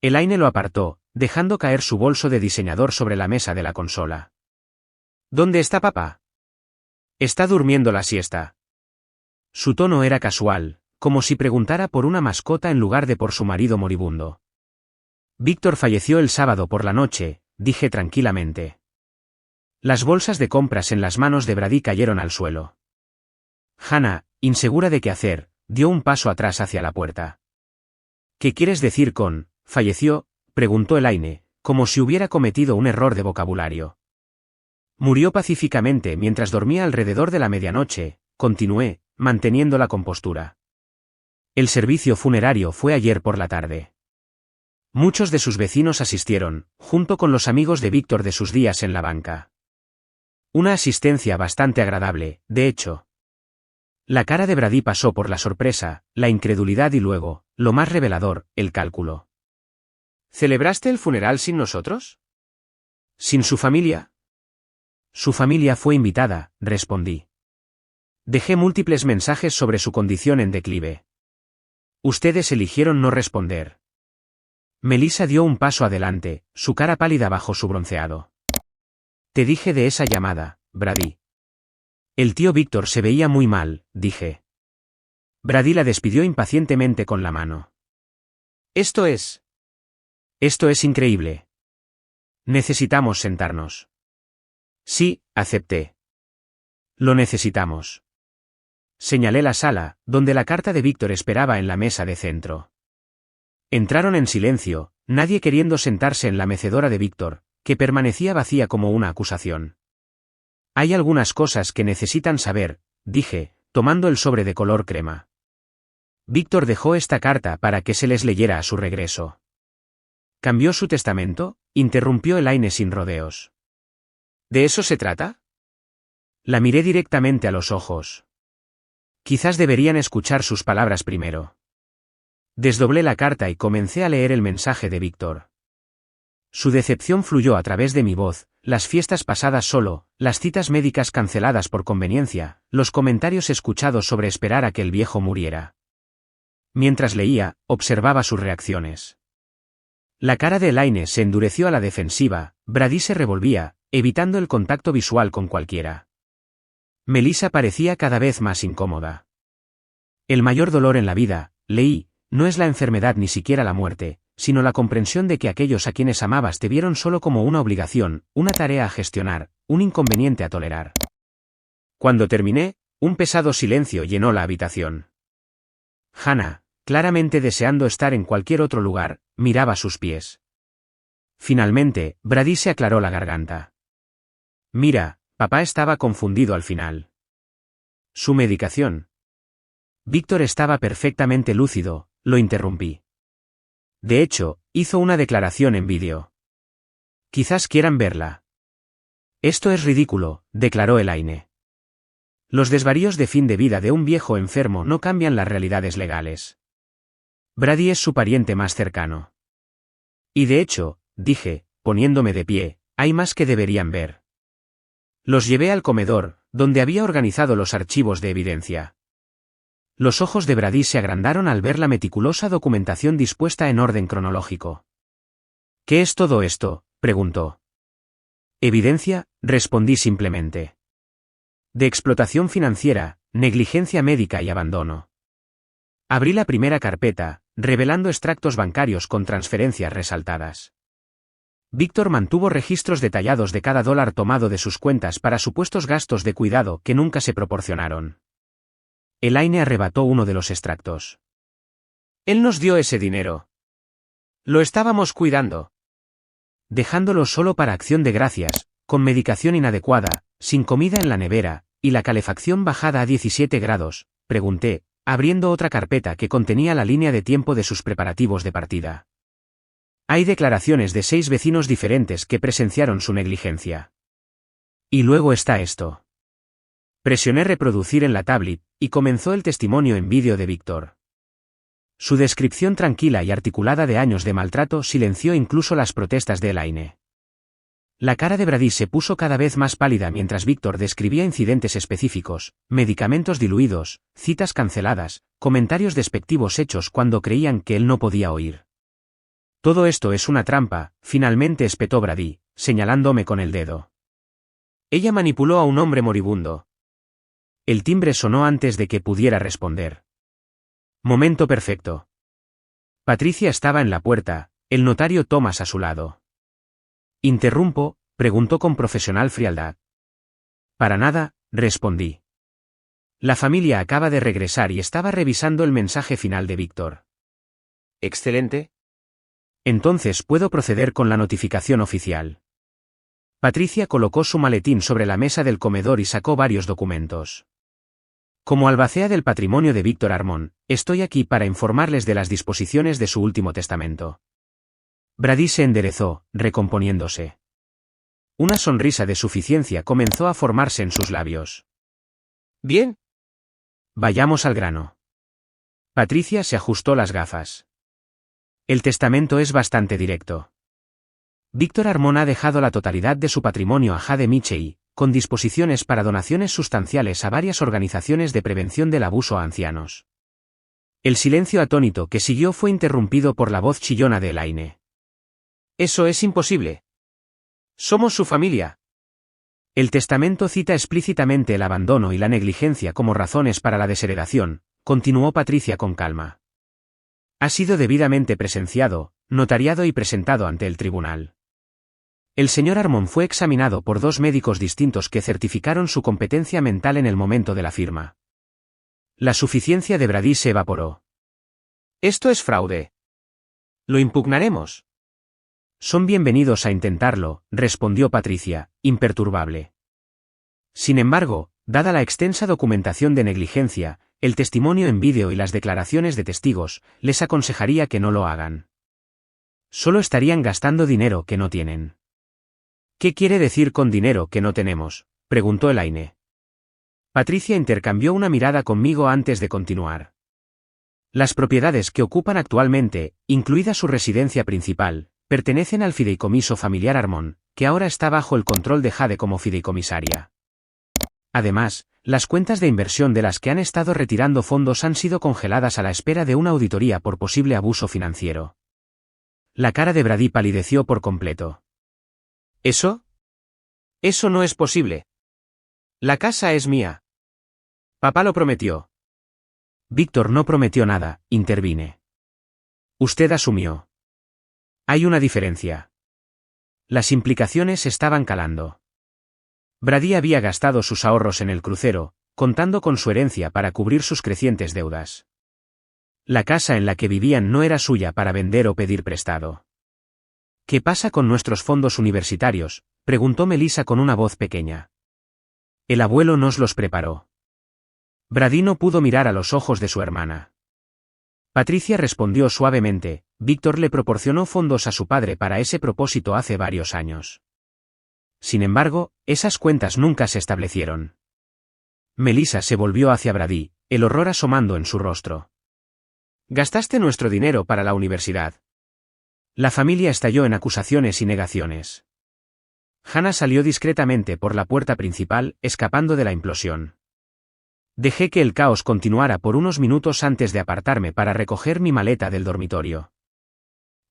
Elaine lo apartó, dejando caer su bolso de diseñador sobre la mesa de la consola. «¿Dónde está papá?» «Está durmiendo la siesta». Su tono era casual, como si preguntara por una mascota en lugar de por su marido moribundo. «Víctor falleció el sábado por la noche», dije tranquilamente. Las bolsas de compras en las manos de Brady cayeron al suelo. Hannah, insegura de qué hacer, dio un paso atrás hacia la puerta. «¿Qué quieres decir con falleció?», preguntó Elaine, como si hubiera cometido un error de vocabulario. «Murió pacíficamente mientras dormía alrededor de la medianoche», continué, manteniendo la compostura. «El servicio funerario fue ayer por la tarde. Muchos de sus vecinos asistieron, junto con los amigos de Víctor de sus días en la banca. Una asistencia bastante agradable, de hecho». La cara de Brady pasó por la sorpresa, la incredulidad y luego, lo más revelador, el cálculo. «¿Celebraste el funeral sin nosotros?» «¿Sin su familia?» «Su familia fue invitada», respondí. Dejé múltiples mensajes sobre su condición en declive. Ustedes eligieron no responder. Melissa dio un paso adelante, su cara pálida bajo su bronceado. Te dije de esa llamada, Brady. El tío Víctor se veía muy mal, dije. Brady la despidió impacientemente con la mano. Esto es increíble. Necesitamos sentarnos. Sí, acepté. Lo necesitamos. Señalé la sala, donde la carta de Víctor esperaba en la mesa de centro. Entraron en silencio, nadie queriendo sentarse en la mecedora de Víctor, que permanecía vacía como una acusación. Hay algunas cosas que necesitan saber, dije, tomando el sobre de color crema. Víctor dejó esta carta para que se les leyera a su regreso. ¿Cambió su testamento?, interrumpió Elaine sin rodeos. ¿De eso se trata? La miré directamente a los ojos. Quizás deberían escuchar sus palabras primero. Desdoblé la carta y comencé a leer el mensaje de Víctor. Su decepción fluyó a través de mi voz, las fiestas pasadas solo, las citas médicas canceladas por conveniencia, los comentarios escuchados sobre esperar a que el viejo muriera. Mientras leía, observaba sus reacciones. La cara de Elaine se endureció a la defensiva, Brady se revolvía, evitando el contacto visual con cualquiera. Melissa parecía cada vez más incómoda. El mayor dolor en la vida, leí, no es la enfermedad ni siquiera la muerte, sino la comprensión de que aquellos a quienes amabas te vieron solo como una obligación, una tarea a gestionar, un inconveniente a tolerar. Cuando terminé, un pesado silencio llenó la habitación. Hannah, claramente deseando estar en cualquier otro lugar, miraba sus pies. Finalmente, Brady se aclaró la garganta. Mira, papá estaba confundido al final. ¿Su medicación? Víctor estaba perfectamente lúcido, lo interrumpí. De hecho, hizo una declaración en vídeo. Quizás quieran verla. Esto es ridículo, declaró Elaine. Los desvaríos de fin de vida de un viejo enfermo no cambian las realidades legales. Brady es su pariente más cercano. Y de hecho, dije, poniéndome de pie, hay más que deberían ver. Los llevé al comedor, donde había organizado los archivos de evidencia. Los ojos de Brady se agrandaron al ver la meticulosa documentación dispuesta en orden cronológico. ¿Qué es todo esto?, preguntó. Evidencia, respondí simplemente. De explotación financiera, negligencia médica y abandono. Abrí la primera carpeta, revelando extractos bancarios con transferencias resaltadas. Víctor mantuvo registros detallados de cada dólar tomado de sus cuentas para supuestos gastos de cuidado que nunca se proporcionaron. Elaine arrebató uno de los extractos. Él nos dio ese dinero. Lo estábamos cuidando. Dejándolo solo para acción de gracias, con medicación inadecuada, sin comida en la nevera, y la calefacción bajada a 17 grados, pregunté, abriendo otra carpeta que contenía la línea de tiempo de sus preparativos de partida. Hay declaraciones de 6 vecinos diferentes que presenciaron su negligencia. Y luego está esto. Presioné reproducir en la tablet, y comenzó el testimonio en vídeo de Víctor. Su descripción tranquila y articulada de años de maltrato silenció incluso las protestas de Elaine. La cara de Brady se puso cada vez más pálida mientras Víctor describía incidentes específicos, medicamentos diluidos, citas canceladas, comentarios despectivos hechos cuando creían que él no podía oír. Todo esto es una trampa, finalmente espetó Brady, señalándome con el dedo. Ella manipuló a un hombre moribundo. El timbre sonó antes de que pudiera responder. Momento perfecto. Patricia estaba en la puerta, el notario Thomas a su lado. ¿Interrumpo?, preguntó con profesional frialdad. Para nada, respondí. La familia acaba de regresar y estaba revisando el mensaje final de Víctor. Excelente. Entonces puedo proceder con la notificación oficial. Patricia colocó su maletín sobre la mesa del comedor y sacó varios documentos. Como albacea del patrimonio de Víctor Armón, estoy aquí para informarles de las disposiciones de su último testamento. Brady se enderezó, recomponiéndose. Una sonrisa de suficiencia comenzó a formarse en sus labios. Bien. Vayamos al grano. Patricia se ajustó las gafas. El testamento es bastante directo. Víctor Armón ha dejado la totalidad de su patrimonio a Jade Michei, con disposiciones para donaciones sustanciales a varias organizaciones de prevención del abuso a ancianos. El silencio atónito que siguió fue interrumpido por la voz chillona de Elaine. Eso es imposible. Somos su familia. El testamento cita explícitamente el abandono y la negligencia como razones para la desheredación, continuó Patricia con calma. Ha sido debidamente presenciado, notariado y presentado ante el tribunal. El señor Armón fue examinado por 2 médicos distintos que certificaron su competencia mental en el momento de la firma. La suficiencia de Brady se evaporó. Esto es fraude. Lo impugnaremos. Son bienvenidos a intentarlo, respondió Patricia, imperturbable. Sin embargo, dada la extensa documentación de negligencia, el testimonio en vídeo y las declaraciones de testigos, les aconsejaría que no lo hagan. Solo estarían gastando dinero que no tienen. ¿Qué quiere decir con dinero que no tenemos?, preguntó Elaine. Patricia intercambió una mirada conmigo antes de continuar. Las propiedades que ocupan actualmente, incluida su residencia principal, pertenecen al fideicomiso familiar Armón, que ahora está bajo el control de Jade como fideicomisaria. Además, las cuentas de inversión de las que han estado retirando fondos han sido congeladas a la espera de una auditoría por posible abuso financiero. La cara de Brady palideció por completo. ¿Eso? Eso no es posible. La casa es mía. Papá lo prometió. Víctor no prometió nada, intervine. Usted asumió. Hay una diferencia. Las implicaciones estaban calando. Brady había gastado sus ahorros en el crucero, contando con su herencia para cubrir sus crecientes deudas. La casa en la que vivían no era suya para vender o pedir prestado. ¿Qué pasa con nuestros fondos universitarios?, preguntó Melissa con una voz pequeña. El abuelo nos los preparó. Brady no pudo mirar a los ojos de su hermana. Patricia respondió suavemente, Víctor le proporcionó fondos a su padre para ese propósito hace varios años. Sin embargo, esas cuentas nunca se establecieron. Melissa se volvió hacia Brady, el horror asomando en su rostro. Gastaste nuestro dinero para la universidad. La familia estalló en acusaciones y negaciones. Hannah salió discretamente por la puerta principal, escapando de la implosión. Dejé que el caos continuara por unos minutos antes de apartarme para recoger mi maleta del dormitorio.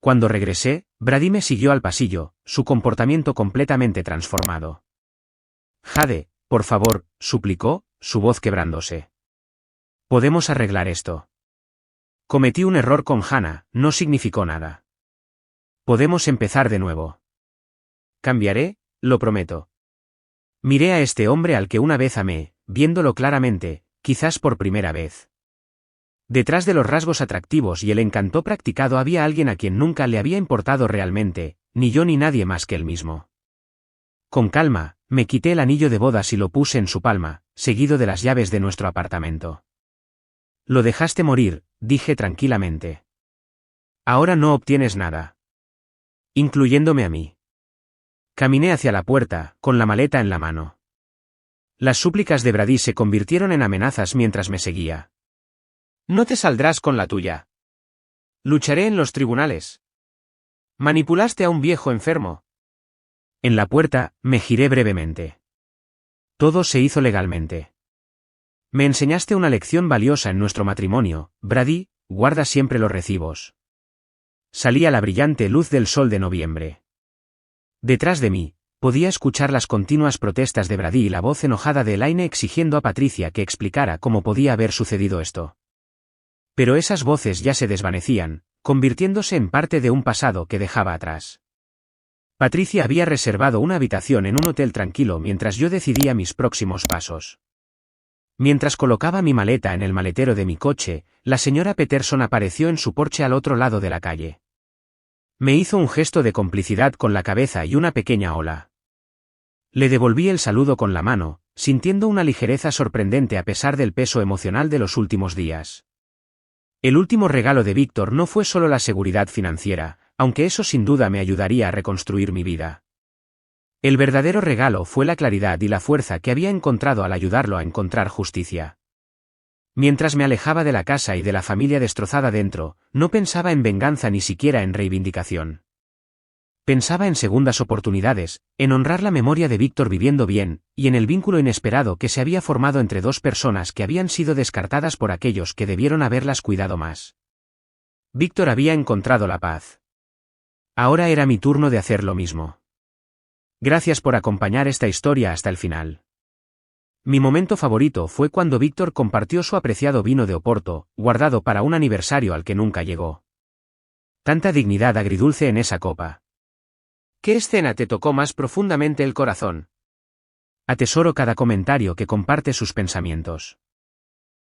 Cuando regresé, Brady me siguió al pasillo, su comportamiento completamente transformado. Jade, por favor, suplicó, su voz quebrándose. Podemos arreglar esto. Cometí un error con Hannah, no significó nada. Podemos empezar de nuevo. Cambiaré, lo prometo. Miré a este hombre al que una vez amé, viéndolo claramente, quizás por primera vez. Detrás de los rasgos atractivos y el encanto practicado había alguien a quien nunca le había importado realmente, ni yo ni nadie más que él mismo. Con calma, me quité el anillo de bodas y lo puse en su palma, seguido de las llaves de nuestro apartamento. Lo dejaste morir, dije tranquilamente. Ahora no obtienes nada. incluyéndome a mí. Caminé hacia la puerta, con la maleta en la mano. Las súplicas de Brady se convirtieron en amenazas mientras me seguía. No te saldrás con la tuya. Lucharé en los tribunales. Manipulaste a un viejo enfermo. En la puerta, me giré brevemente. Todo se hizo legalmente. Me enseñaste una lección valiosa en nuestro matrimonio, Brady, guarda siempre los recibos. Salí a la brillante luz del sol de noviembre. Detrás de mí, podía escuchar las continuas protestas de Brady y la voz enojada de Elaine exigiendo a Patricia que explicara cómo podía haber sucedido esto. Pero esas voces ya se desvanecían, convirtiéndose en parte de un pasado que dejaba atrás. Patricia había reservado una habitación en un hotel tranquilo mientras yo decidía mis próximos pasos. Mientras colocaba mi maleta en el maletero de mi coche, la señora Peterson apareció en su porche al otro lado de la calle. Me hizo un gesto de complicidad con la cabeza y una pequeña ola. Le devolví el saludo con la mano, sintiendo una ligereza sorprendente a pesar del peso emocional de los últimos días. El último regalo de Víctor no fue solo la seguridad financiera, aunque eso sin duda me ayudaría a reconstruir mi vida. El verdadero regalo fue la claridad y la fuerza que había encontrado al ayudarlo a encontrar justicia. Mientras me alejaba de la casa y de la familia destrozada dentro, no pensaba en venganza ni siquiera en reivindicación. Pensaba en segundas oportunidades, en honrar la memoria de Víctor viviendo bien, y en el vínculo inesperado que se había formado entre dos personas que habían sido descartadas por aquellos que debieron haberlas cuidado más. Víctor había encontrado la paz. Ahora era mi turno de hacer lo mismo. Gracias por acompañar esta historia hasta el final. Mi momento favorito fue cuando Víctor compartió su apreciado vino de Oporto, guardado para un aniversario al que nunca llegó. Tanta dignidad agridulce en esa copa. ¿Qué escena te tocó más profundamente el corazón? Atesoro cada comentario que comparte sus pensamientos.